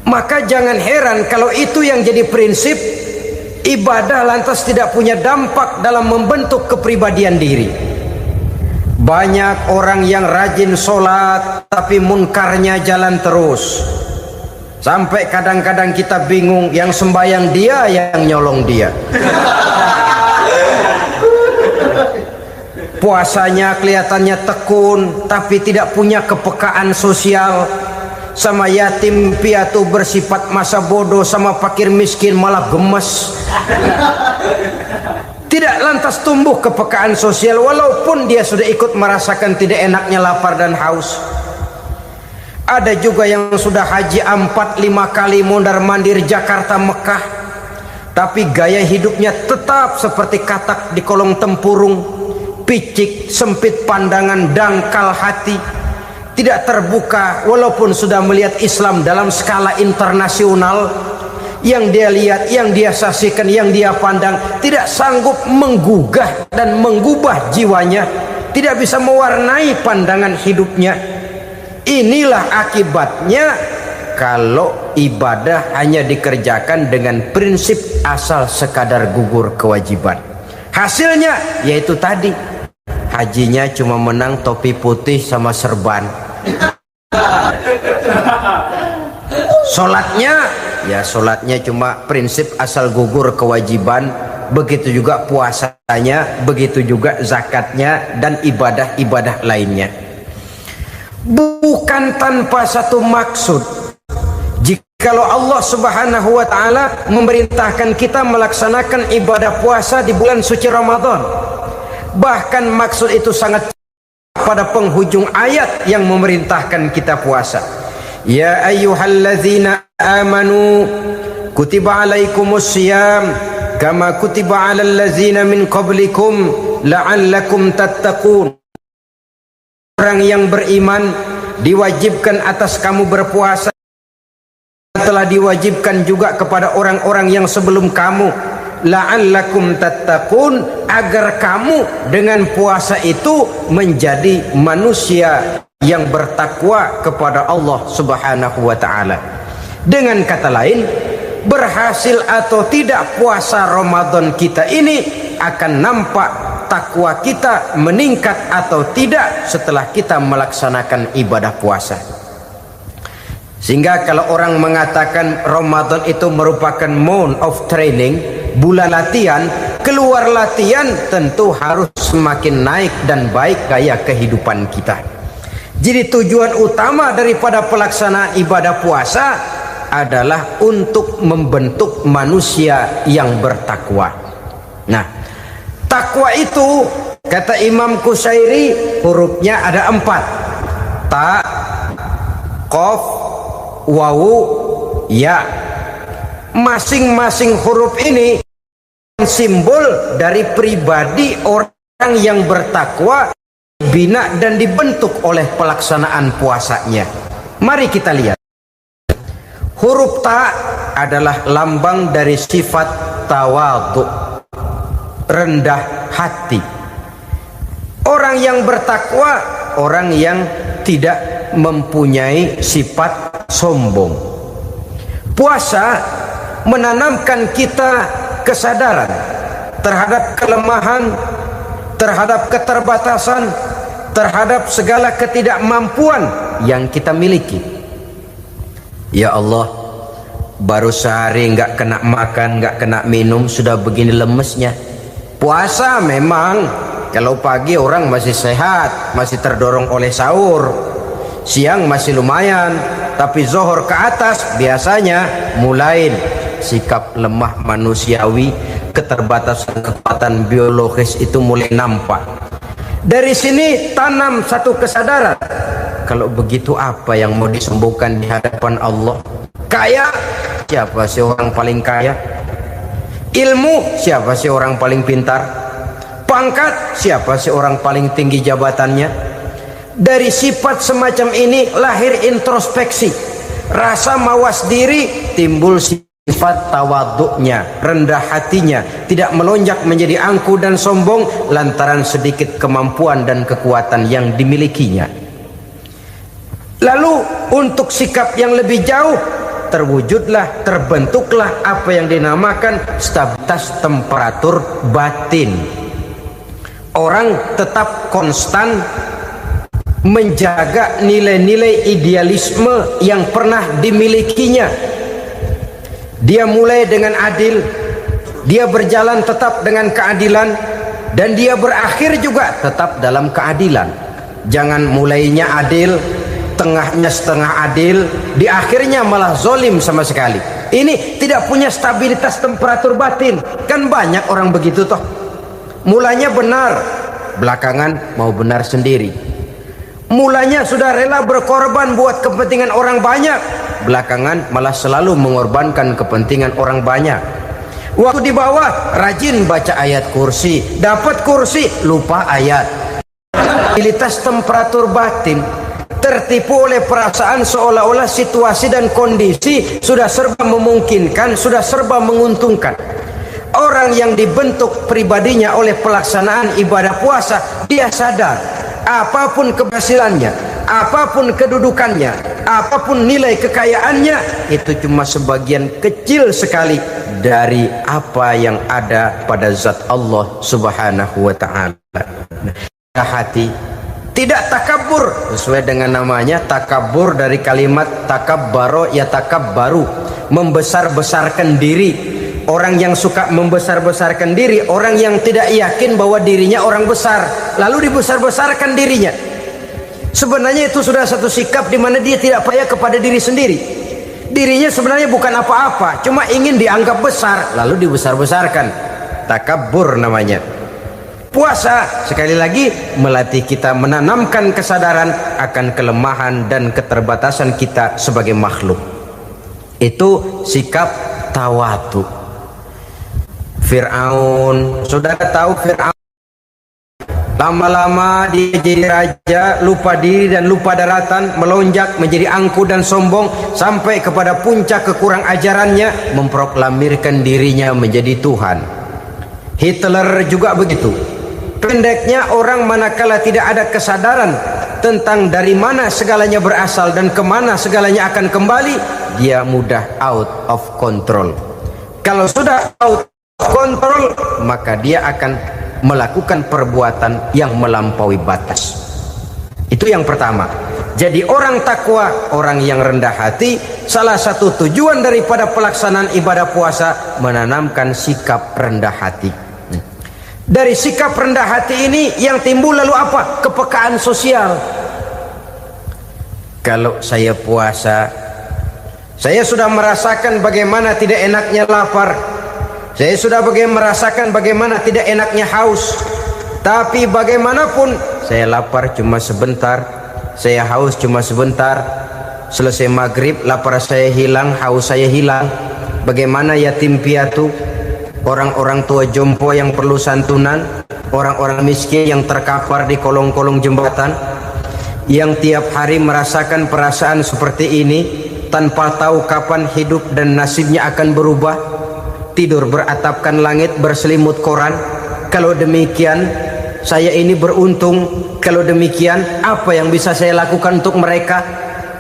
Maka jangan heran kalau itu yang jadi prinsip, ibadah lantas tidak punya dampak dalam membentuk kepribadian diri. Banyak orang yang rajin sholat tapi munkarnya jalan terus. Sampai kadang-kadang kita bingung, yang sembahyang dia, yang nyolong dia. Puasanya kelihatannya tekun tapi tidak punya kepekaan sosial. Sama yatim piatu bersifat masa bodoh, sama fakir miskin malah gemes. Tidak lantas tumbuh kepekaan sosial walaupun dia sudah ikut merasakan tidak enaknya lapar dan haus. Ada juga yang sudah haji 4-5 kali mondar-mandir Jakarta Mekah, tapi gaya hidupnya tetap seperti katak di kolong tempurung, picik, sempit pandangan, dangkal hati, tidak terbuka walaupun sudah melihat Islam dalam skala internasional. Yang dia lihat, yang dia saksikan, yang dia pandang tidak sanggup menggugah dan menggubah jiwanya, tidak bisa mewarnai pandangan hidupnya. Inilah akibatnya kalau ibadah hanya dikerjakan dengan prinsip asal sekadar gugur kewajiban. Hasilnya yaitu tadi, hajinya cuma menang topi putih sama serban. Sholatnya cuma prinsip asal gugur kewajiban. Begitu juga puasanya, begitu juga zakatnya, dan ibadah-ibadah lainnya. Bukan tanpa satu maksud. Jikalau Allah Subhanahu wa ta'ala memerintahkan kita melaksanakan ibadah puasa di bulan suci Ramadan, bahkan maksud itu sangat pada penghujung ayat yang memerintahkan kita puasa. Ya ayyuhalladzina amanu kutiba alaikumus syiyam kama kutiba alal ladzina min qablikum la'allakum tattaqun. Orang yang beriman diwajibkan atas kamu berpuasa, telah diwajibkan juga kepada orang-orang yang sebelum kamu, la'allakum tattaqun, agar kamu dengan puasa itu menjadi manusia yang bertakwa kepada Allah Subhanahu wa ta'ala. Dengan kata lain, berhasil atau tidak puasa Ramadan kita ini akan nampak takwa kita meningkat atau tidak setelah kita melaksanakan ibadah puasa. Sehingga kalau orang mengatakan Ramadan itu merupakan month of training, bulan latihan, keluar latihan tentu harus semakin naik dan baik gaya kehidupan kita. Jadi tujuan utama daripada pelaksanaan ibadah puasa adalah untuk membentuk manusia yang bertakwa. Nah, takwa itu kata Imam Qusairi hurufnya ada 4. Ta, qaf, wawu, ya. Masing-masing huruf ini simbol dari pribadi orang yang bertakwa, bina dan dibentuk oleh pelaksanaan puasanya. Mari kita lihat. Huruf ta adalah lambang dari sifat tawadhu, rendah hati. Orang yang bertakwa, orang yang tidak mempunyai sifat sombong. Puasa menanamkan kita kesadaran terhadap kelemahan, terhadap keterbatasan, terhadap segala ketidakmampuan yang kita miliki. Ya Allah, baru sehari nggak kena makan, nggak kena minum, sudah begini lemesnya. Puasa memang, kalau pagi orang masih sehat, masih terdorong oleh sahur, siang masih lumayan, tapi zuhur ke atas biasanya mulai sikap lemah manusiawi, keterbatasan kekuatan biologis itu mulai nampak. Dari sini tanam satu kesadaran. Kalau begitu apa yang mau disembuhkan di hadapan Allah? Kaya, siapa sih orang paling kaya? Ilmu, siapa sih orang paling pintar? Pangkat, siapa sih orang paling tinggi jabatannya? Dari sifat semacam ini lahir introspeksi, rasa mawas diri, timbul sifat tawaduknya, rendah hatinya, tidak melonjak menjadi angkuh dan sombong lantaran sedikit kemampuan dan kekuatan yang dimilikinya. Lalu untuk sikap yang lebih jauh, terwujudlah, terbentuklah apa yang dinamakan stabilitas temperatur batin. Orang tetap konstan menjaga nilai-nilai idealisme yang pernah dimilikinya. Dia mulai dengan adil, dia berjalan tetap dengan keadilan, dan dia berakhir juga tetap dalam keadilan. Jangan mulainya adil, tengahnya setengah adil, di akhirnya malah zolim sama sekali. Ini tidak punya stabilitas temperatur batin. Kan banyak orang begitu toh. Mulanya benar, belakangan mau benar sendiri. Mulanya sudah rela berkorban buat kepentingan orang banyak, belakangan malah selalu mengorbankan kepentingan orang banyak. Waktu di bawah rajin baca ayat kursi, dapat kursi lupa ayat. Stabilitas temperatur batin, tertipu oleh perasaan seolah-olah situasi dan kondisi sudah serba memungkinkan, sudah serba menguntungkan. Orang yang dibentuk pribadinya oleh pelaksanaan ibadah puasa, dia sadar apapun keberhasilannya, apapun kedudukannya, apapun nilai kekayaannya, itu cuma sebagian kecil sekali dari apa yang ada pada zat Allah Subhanahu wa ta'ala. Hati tidak takabur, sesuai dengan namanya takabur dari kalimat takabbaro ya takabbaru, membesar-besarkan diri. Orang yang suka membesar-besarkan diri, orang yang tidak yakin bahwa dirinya orang besar, lalu dibesar-besarkan dirinya. Sebenarnya itu sudah satu sikap di mana dia tidak percaya kepada diri sendiri. Dirinya sebenarnya bukan apa-apa, cuma ingin dianggap besar, lalu dibesar-besarkan. Takabbur namanya. Puasa sekali lagi melatih kita menanamkan kesadaran akan kelemahan dan keterbatasan kita sebagai makhluk. Itu sikap tawadu. Fir'aun, saudara tahu Fir'aun, lama-lama dia jadi raja, lupa diri dan lupa daratan, melonjak menjadi angkuh dan sombong sampai kepada puncak kekurang ajarannya, memproklamirkan dirinya menjadi Tuhan. Hitler juga begitu. Pendeknya, orang manakala tidak ada kesadaran tentang dari mana segalanya berasal dan kemana segalanya akan kembali, dia mudah out of control. Kalau sudah out of control, maka dia akan melakukan perbuatan yang melampaui batas. Itu yang pertama. Jadi orang takwa, orang yang rendah hati, salah satu tujuan daripada pelaksanaan ibadah puasa menanamkan sikap rendah hati. Dari sikap rendah hati ini yang timbul lalu apa? Kepekaan sosial. Kalau saya puasa, saya sudah merasakan bagaimana tidak enaknya lapar. Saya sudah merasakan bagaimana tidak enaknya haus. Tapi bagaimanapun, saya lapar cuma sebentar, saya haus cuma sebentar. Selesai maghrib, lapar saya hilang, haus saya hilang. Bagaimana yatim piatu, orang-orang tua jompo yang perlu santunan, orang-orang miskin yang terkapar di kolong-kolong jembatan, yang tiap hari merasakan perasaan seperti ini tanpa tahu kapan hidup dan nasibnya akan berubah. Tidur beratapkan langit, berselimut koran. Kalau demikian, saya ini beruntung. Kalau demikian, apa yang bisa saya lakukan untuk mereka?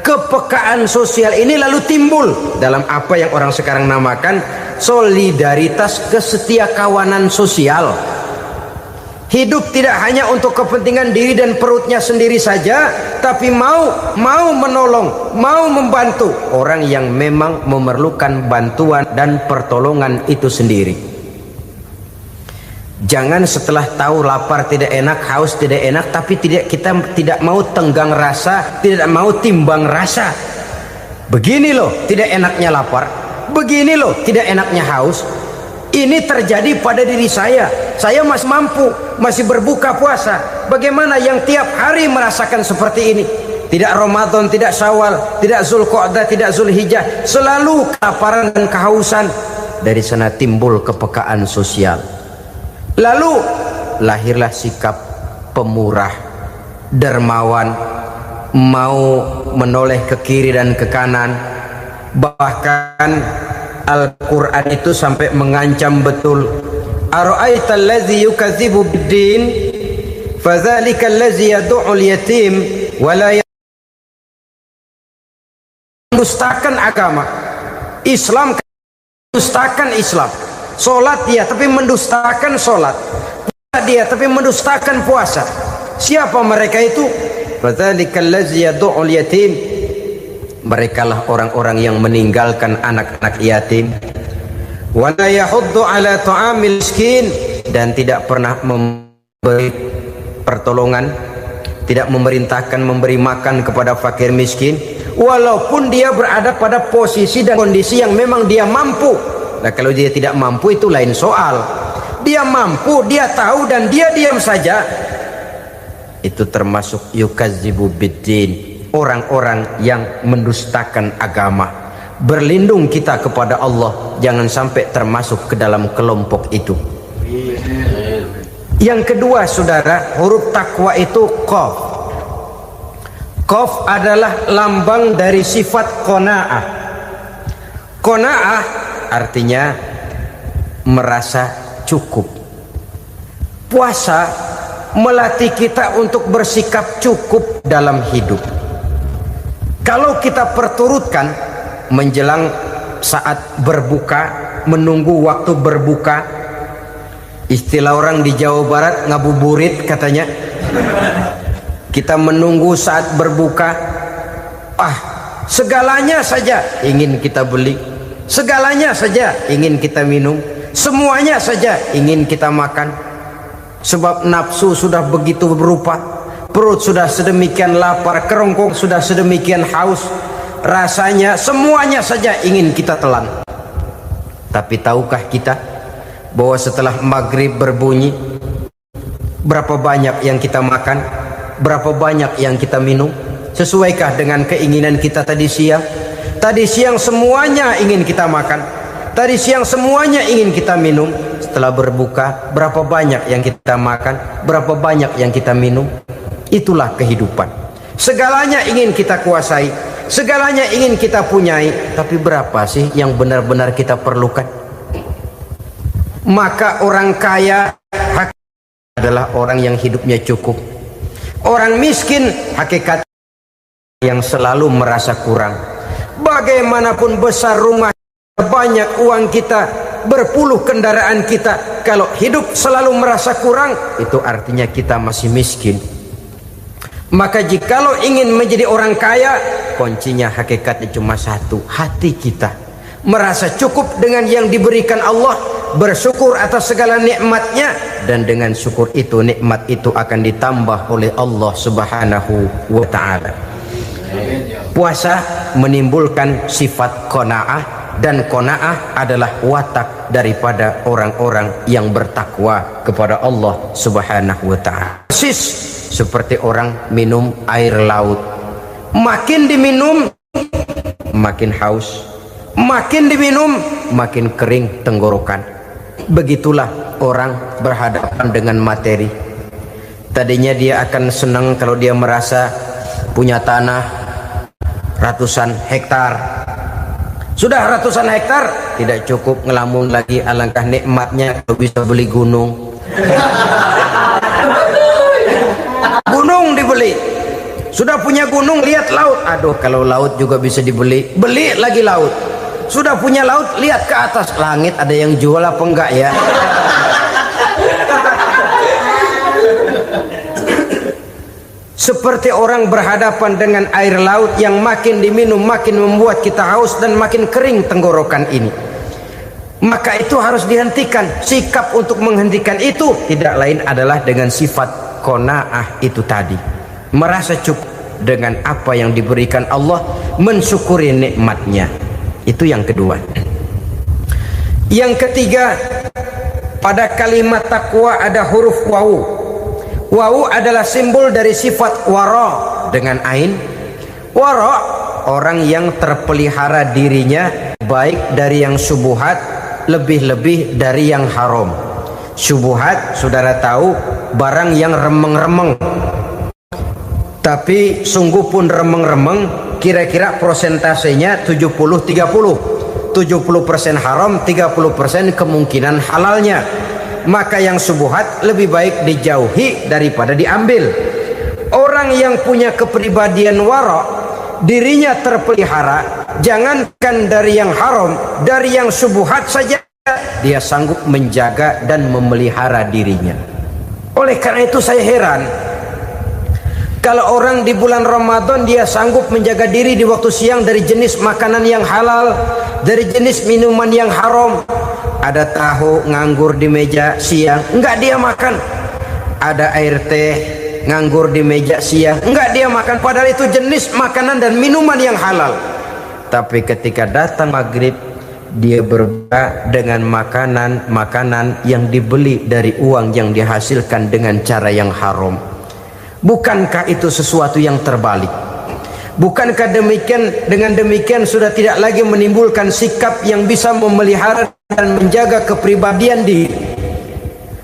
Kepekaan sosial ini lalu timbul dalam apa yang orang sekarang namakan solidaritas kesetiakawanan sosial. Hidup tidak hanya untuk kepentingan diri dan perutnya sendiri saja, tapi mau menolong, mau membantu orang yang memang memerlukan bantuan dan pertolongan itu sendiri. Jangan setelah tahu lapar tidak enak, haus tidak enak, tapi kita tidak mau tenggang rasa, tidak mau timbang rasa. Begini loh tidak enaknya lapar, begini loh tidak enaknya haus. Ini terjadi pada diri saya masih mampu, masih berbuka puasa. Bagaimana yang tiap hari merasakan seperti ini? Tidak Ramadan, tidak Syawal, tidak Zulqa'dah, tidak Zulhijjah, selalu kelaparan dan kehausan. Dari sana timbul kepekaan sosial. Lalu lahirlah sikap pemurah, dermawan, mau menoleh ke kiri dan ke kanan. Bahkan Al-Quran itu sampai mengancam betul. Ara'aital ladzi yukadzibu bid-din fadzalika allazi yad'ul yatim wa la mendustakan agama. Islam mendustakan Islam. Salat dia tapi mendustakan salat. Puasa dia tapi mendustakan puasa. Siapa mereka itu? Fadzalika allazi yad'ul yatim. Merekalah orang-orang yang meninggalkan anak-anak yatim. Wa la yahuddu ala ta'amil miskin, dan tidak pernah memberi pertolongan, tidak memerintahkan memberi makan kepada fakir miskin, walaupun dia berada pada posisi dan kondisi yang memang dia mampu. Nah, kalau dia tidak mampu itu lain soal. Dia mampu, dia tahu dan dia diam saja. Itu termasuk yukadzibu biddin. Orang-orang yang mendustakan agama. Berlindung kita kepada Allah, jangan sampai termasuk ke dalam kelompok itu. Yang kedua, saudara, huruf takwa itu qaf. Qaf adalah lambang dari sifat qanaah. Qanaah artinya merasa cukup. Puasa melatih kita untuk bersikap cukup dalam hidup. Kalau kita perturutkan menjelang saat berbuka, menunggu waktu berbuka, istilah orang di Jawa Barat ngabuburit katanya, kita menunggu saat berbuka, segalanya saja ingin kita beli, segalanya saja ingin kita minum, semuanya saja ingin kita makan. Sebab nafsu sudah begitu berupa, perut sudah sedemikian lapar, kerongkong sudah sedemikian haus, rasanya semuanya saja ingin kita telan. Tapi tahukah kita bahwa setelah maghrib berbunyi, berapa banyak yang kita makan, berapa banyak yang kita minum? Sesuaikah dengan keinginan kita tadi siang? Tadi siang semuanya ingin kita makan, tadi siang semuanya ingin kita minum. Setelah berbuka, berapa banyak yang kita makan, berapa banyak yang kita minum? Itulah kehidupan. Segalanya ingin kita kuasai, segalanya ingin kita punyai, tapi berapa sih yang benar-benar kita perlukan? Maka orang kaya adalah orang yang hidupnya cukup. Orang miskin hakikat yang selalu merasa kurang. Bagaimanapun besar rumah, banyak uang kita, berpuluh kendaraan kita, kalau hidup selalu merasa kurang, itu artinya kita masih miskin. Maka jikalau ingin menjadi orang kaya, kuncinya hakikatnya cuma satu, hati kita merasa cukup dengan yang diberikan Allah, bersyukur atas segala nikmatnya, dan dengan syukur itu, nikmat itu akan ditambah oleh Allah Subhanahu wa ta'ala. Puasa menimbulkan sifat qanaah, dan qanaah adalah watak daripada orang-orang yang bertakwa kepada Allah Subhanahu wa ta'ala. Persis seperti orang minum air laut, makin diminum makin haus, makin diminum makin kering tenggorokan. Begitulah orang berhadapan dengan materi. Tadinya dia akan senang kalau dia merasa punya tanah ratusan hektar. Sudah ratusan hektar tidak cukup, ngelamun lagi, alangkah nikmatnya kalau bisa beli gunung. Gunung dibeli. Sudah punya gunung, lihat laut, aduh kalau laut juga bisa dibeli, beli lagi laut. Sudah punya laut, lihat ke atas, langit ada yang jual apa enggak ya? Seperti orang berhadapan dengan air laut yang makin diminum makin membuat kita haus dan makin kering tenggorokan ini. Maka itu harus dihentikan. Sikap untuk menghentikan itu tidak lain adalah dengan sifat qanaah itu tadi, merasa cukup dengan apa yang diberikan Allah, mensyukuri nikmatnya. Itu yang kedua. Yang ketiga, pada kalimat takwa ada huruf wawu. Wawu adalah simbol dari sifat wara dengan ain. Wara, orang yang terpelihara dirinya baik dari yang syubhat, lebih-lebih dari yang haram. Syubhat, saudara tahu, barang yang remeng-remeng. Tapi sungguh pun remeng-remeng, kira-kira prosentasenya 70-30. 70% haram, 30% kemungkinan halalnya. Maka yang syubhat lebih baik dijauhi daripada diambil. Orang yang punya kepribadian wara, dirinya terpelihara, jangankan dari yang haram, dari yang syubhat saja dia sanggup menjaga dan memelihara dirinya. Oleh karena itu saya heran kalau orang di bulan Ramadan dia sanggup menjaga diri di waktu siang dari jenis makanan yang halal, dari jenis minuman yang haram. Ada tahu nganggur di meja siang, enggak dia makan. Ada air teh nganggur di meja siang, enggak dia makan, padahal itu jenis makanan dan minuman yang halal. Tapi ketika datang maghrib, dia berbuka dengan makanan yang dibeli dari uang yang dihasilkan dengan cara yang haram. Bukankah itu sesuatu yang terbalik? Bukankah dengan demikian sudah tidak lagi menimbulkan sikap yang bisa memelihara dan menjaga kepribadian diri?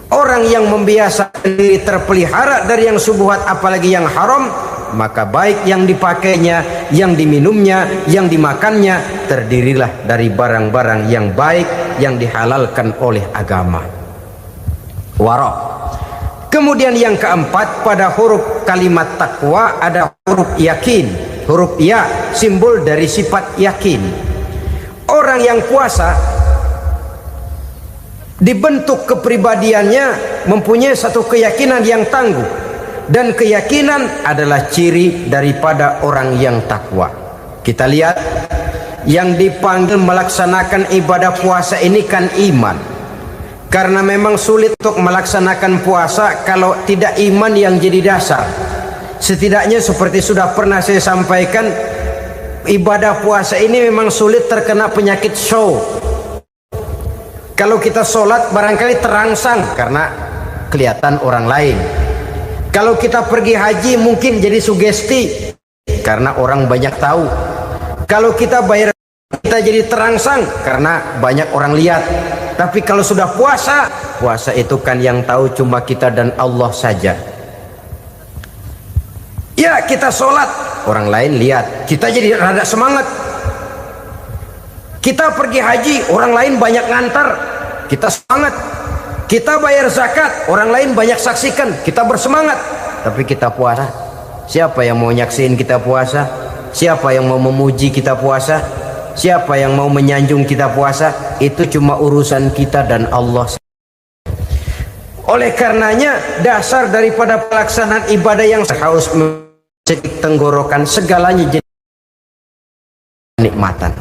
Orang yang membiasakan diri terpelihara dari yang syubhat apalagi yang haram, maka baik yang dipakainya, yang diminumnya, yang dimakannya terdirilah dari barang-barang yang baik yang dihalalkan oleh agama. Wara. Kemudian yang keempat, pada huruf kalimat takwa ada huruf yakin. Huruf ya simbol dari sifat yakin. Orang yang puasa dibentuk kepribadiannya mempunyai satu keyakinan yang tangguh, dan keyakinan adalah ciri daripada orang yang takwa. Kita lihat yang dipanggil melaksanakan ibadah puasa ini kan iman, karena memang sulit untuk melaksanakan puasa kalau tidak iman yang jadi dasar. Setidaknya seperti sudah pernah saya sampaikan, ibadah puasa ini memang sulit terkena penyakit show. Kalau kita sholat barangkali terangsang karena kelihatan orang lain. Kalau kita pergi haji mungkin jadi sugesti karena orang banyak tahu. Kalau kita bayar kita jadi terangsang karena banyak orang lihat. Tapi kalau sudah puasa, puasa itu kan yang tahu cuma kita dan Allah saja. Ya, kita sholat, orang lain lihat, kita jadi rada semangat. Kita pergi haji, orang lain banyak ngantar, kita semangat. Kita bayar zakat, orang lain banyak saksikan, kita bersemangat. Tapi kita puasa, siapa yang mau nyaksiin kita puasa? Siapa yang mau memuji kita puasa? Siapa yang mau menyanjung kita puasa? Itu cuma urusan kita dan Allah. Oleh karenanya, dasar daripada pelaksanaan ibadah yang harus tenggorokan segalanya jadi nikmatan.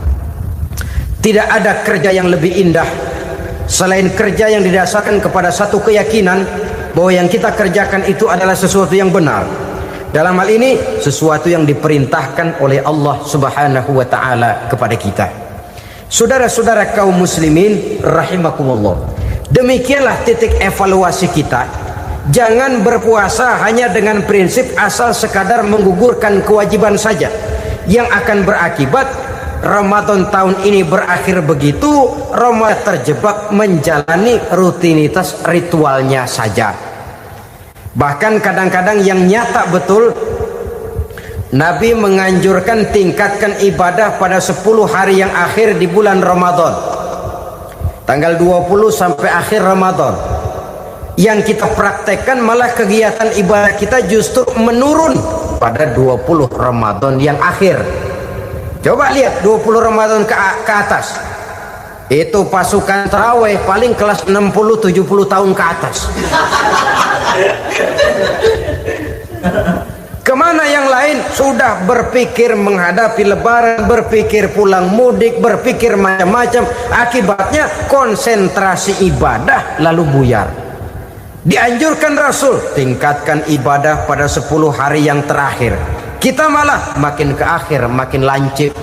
Tidak ada kerja yang lebih indah selain kerja yang didasarkan kepada satu keyakinan bahwa yang kita kerjakan itu adalah sesuatu yang benar. Dalam hal ini sesuatu yang diperintahkan oleh Allah Subhanahu wa taala kepada kita. Saudara-saudara kaum muslimin rahimakumullah. Demikianlah titik evaluasi kita. Jangan berpuasa hanya dengan prinsip asal sekadar menggugurkan kewajiban saja, yang akan berakibat Ramadan tahun ini berakhir begitu, Ramadan terjebak menjalani rutinitas ritualnya saja. Bahkan kadang-kadang yang nyata betul, Nabi menganjurkan tingkatkan ibadah pada 10 hari yang akhir di bulan Ramadan, tanggal 20 sampai akhir Ramadan. Yang kita praktekkan malah kegiatan ibadah kita justru menurun pada 20 Ramadan yang akhir. Coba lihat 20 Ramadan ke atas, itu pasukan tarawih paling kelas 60-70 tahun ke atas. Kemana yang lain? Sudah berpikir menghadapi lebaran, berpikir pulang mudik, berpikir macam-macam. Akibatnya konsentrasi ibadah lalu buyar. Dianjurkan Rasul tingkatkan ibadah pada 10 hari yang terakhir. Kita malah makin ke akhir makin lancip.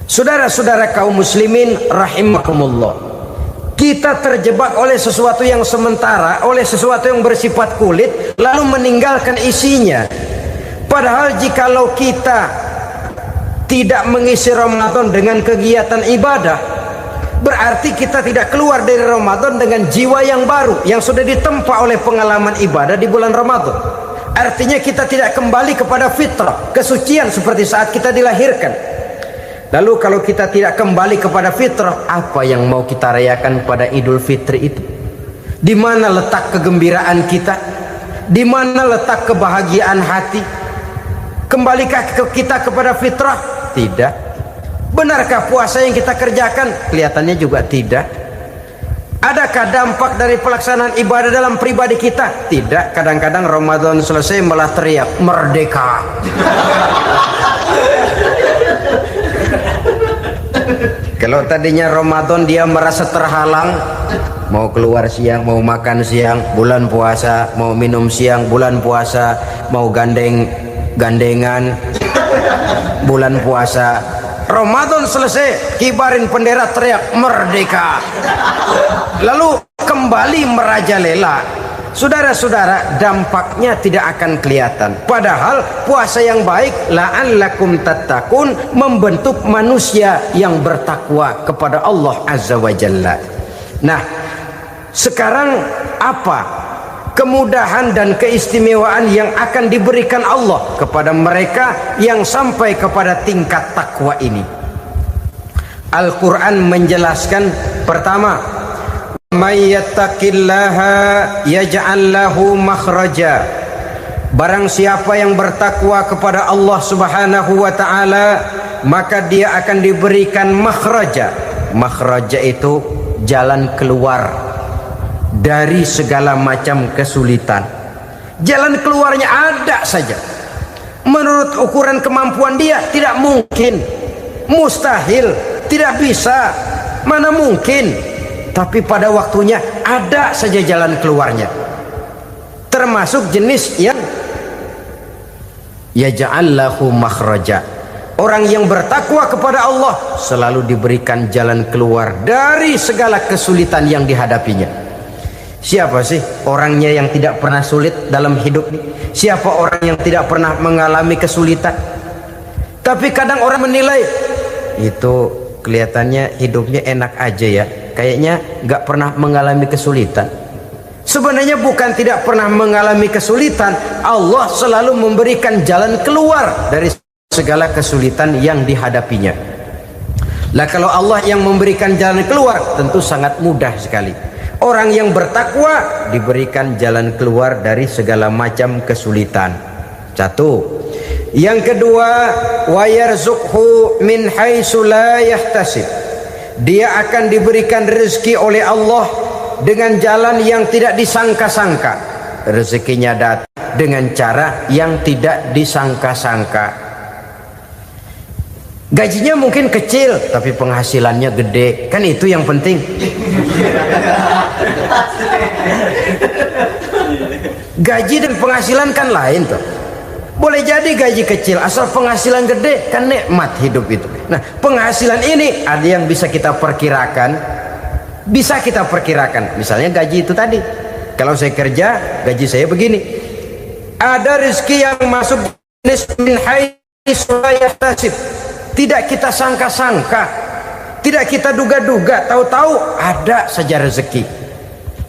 Saudara-saudara kaum muslimin rahimakumullah, kita terjebak oleh sesuatu yang sementara, oleh sesuatu yang bersifat kulit, lalu meninggalkan isinya. Padahal jikalau kita tidak mengisi Ramadan dengan kegiatan ibadah, berarti kita tidak keluar dari Ramadan dengan jiwa yang baru yang sudah ditempa oleh pengalaman ibadah di bulan Ramadan. Artinya kita tidak kembali kepada fitrah, kesucian seperti saat kita dilahirkan. Lalu kalau kita tidak kembali kepada fitrah, apa yang mau kita rayakan pada Idul Fitri itu? Di mana letak kegembiraan kita? Di mana letak kebahagiaan hati? Kembalikah kita kepada fitrah? Tidak. Benarkah puasa yang kita kerjakan? Kelihatannya juga tidak. Adakah dampak dari pelaksanaan ibadah dalam pribadi kita? Tidak. Kadang-kadang Ramadan selesai malah teriak merdeka. Kalau tadinya Ramadan dia merasa terhalang, mau keluar siang, mau makan siang, bulan puasa, mau minum siang, bulan puasa, mau gandengan, bulan puasa. Ramadan selesai, kibarin bendera, teriak merdeka, lalu kembali merajalela. Saudara-saudara, dampaknya tidak akan kelihatan. Padahal puasa yang baik la'allakum tattaqun membentuk manusia yang bertakwa kepada Allah Azza wa Jalla. Nah, sekarang apa kemudahan dan keistimewaan yang akan diberikan Allah kepada mereka yang sampai kepada tingkat takwa ini? Al-Quran menjelaskan, pertama, may yattaqillaha yaj'al lahu makhraja. Barang siapa yang bertakwa kepada Allah Subhanahu wa taala, maka dia akan diberikan makhraja. Makhraja itu jalan keluar dari segala macam kesulitan. Jalan keluarnya ada saja. Menurut ukuran kemampuan dia tidak mungkin, mustahil, tidak bisa, mana mungkin. Tapi pada waktunya ada saja jalan keluarnya. Termasuk jenis yang yaj'al lahu makhraja. Orang yang bertakwa kepada Allah selalu diberikan jalan keluar dari segala kesulitan yang dihadapinya. Siapa sih orangnya yang tidak pernah sulit dalam hidup ini? Siapa orang yang tidak pernah mengalami kesulitan? Tapi kadang orang menilai itu kelihatannya hidupnya enak aja ya, kayaknya nggak pernah mengalami kesulitan. Sebenarnya bukan tidak pernah mengalami kesulitan, Allah selalu memberikan jalan keluar dari segala kesulitan yang dihadapinya. Lah kalau Allah yang memberikan jalan keluar, tentu sangat mudah sekali. Orang yang bertakwa diberikan jalan keluar dari segala macam kesulitan. Satu. Yang kedua, wa yarzuqhu min haitsu la yahtasib. Dia akan diberikan rezeki oleh Allah dengan jalan yang tidak disangka-sangka. Rezekinya datang dengan cara yang tidak disangka-sangka. Gajinya mungkin kecil tapi penghasilannya gede, kan itu yang penting. Gaji dan penghasilan kan lain tuh. Boleh jadi gaji kecil asal penghasilan gede, kan nikmat hidup itu. Nah, penghasilan ini ada yang bisa kita perkirakan. Bisa kita perkirakan. Misalnya gaji itu tadi. Kalau saya kerja, gaji saya begini. Ada rezeki yang masuk min haitsu la yahtasib. Tidak kita sangka-sangka, tidak kita duga-duga, tahu-tahu ada saja rezeki.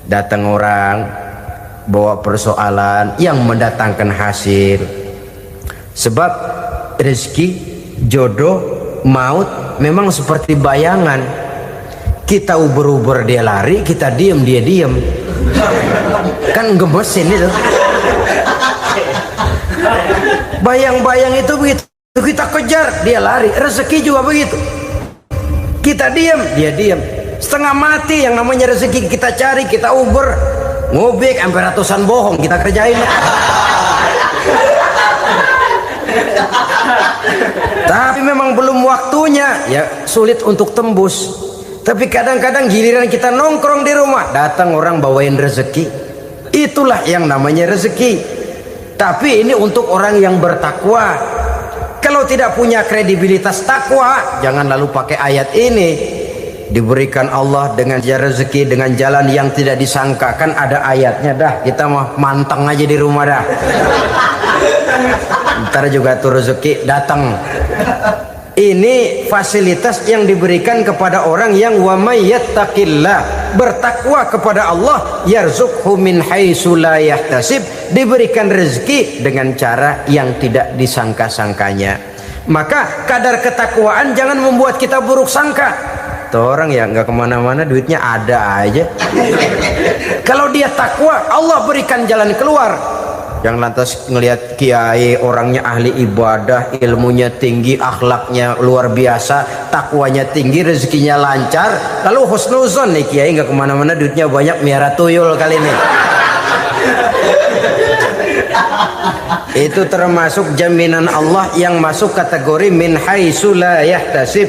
Datang orang bawa persoalan yang mendatangkan hasil. Sebab rezeki, jodoh, maut memang seperti bayangan. Kita uber-uber dia lari, kita diem dia diem. Kan gemesin itu. Bayang-bayang itu begitu. Kita kejar, dia lari. Rezeki juga begitu. Kita diam, dia diam. Setengah mati yang namanya rezeki kita cari, kita uber, ngobek sampai ratusan bohong kita kerjain. Tapi memang belum waktunya, ya sulit untuk tembus. Tapi kadang-kadang giliran kita nongkrong di rumah, datang orang bawain rezeki. Itulah yang namanya rezeki. Tapi ini untuk orang yang bertakwa. Kalau tidak punya kredibilitas takwa, jangan lalu pakai ayat ini. Diberikan Allah dengan rezeki dengan jalan yang tidak disangka. Kan ada ayatnya dah. Kita mah manteng aja di rumah dah. Ntar juga tuh rezeki datang. Ini fasilitas yang diberikan kepada orang yang wa may yattaqillah, bertakwa kepada Allah, yarzuqhu min haitsu la yahtasib, diberikan rezeki dengan cara yang tidak disangka-sangkanya. Maka kadar ketakwaan jangan membuat kita buruk sangka. Tuh orang ya nggak kemana-mana, duitnya ada aja. Kalau dia takwa, Allah berikan jalan keluar. Yang lantas ngelihat kiai orangnya ahli ibadah, ilmunya tinggi, akhlaknya luar biasa, takwanya tinggi, rezekinya lancar, lalu husnuzon nih kiai nggak kemana-mana, duitnya banyak, miara tuyul kali ini. Itu termasuk jaminan Allah yang masuk kategori min haitsu la yahtasib.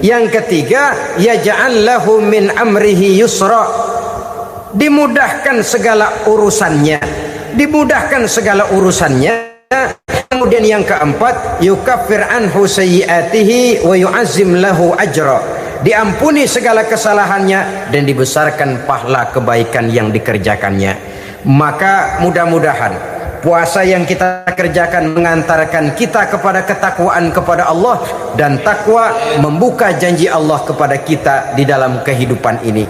Yang ketiga, yaj'al lahu min amrihi yusra, dimudahkan segala urusannya. Dimudahkan segala urusannya. Kemudian yang keempat, yukaffir anhu sayyiatihi wa yu'azzim lahu ajra, diampuni segala kesalahannya dan dibesarkan pahala kebaikan yang dikerjakannya. Maka mudah-mudahan puasa yang kita kerjakan mengantarkan kita kepada ketakwaan kepada Allah, dan takwa membuka janji Allah kepada kita di dalam kehidupan ini.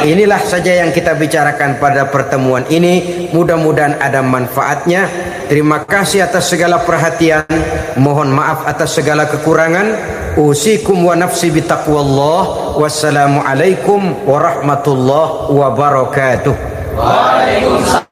Inilah saja yang kita bicarakan pada pertemuan ini. Mudah-mudahan ada manfaatnya. Terima kasih atas segala perhatian. Mohon maaf atas segala kekurangan. Usikum wa nafsi bitaqwallah. Wassalamualaikum warahmatullahi wabarakatuh. Waalaikumsalam.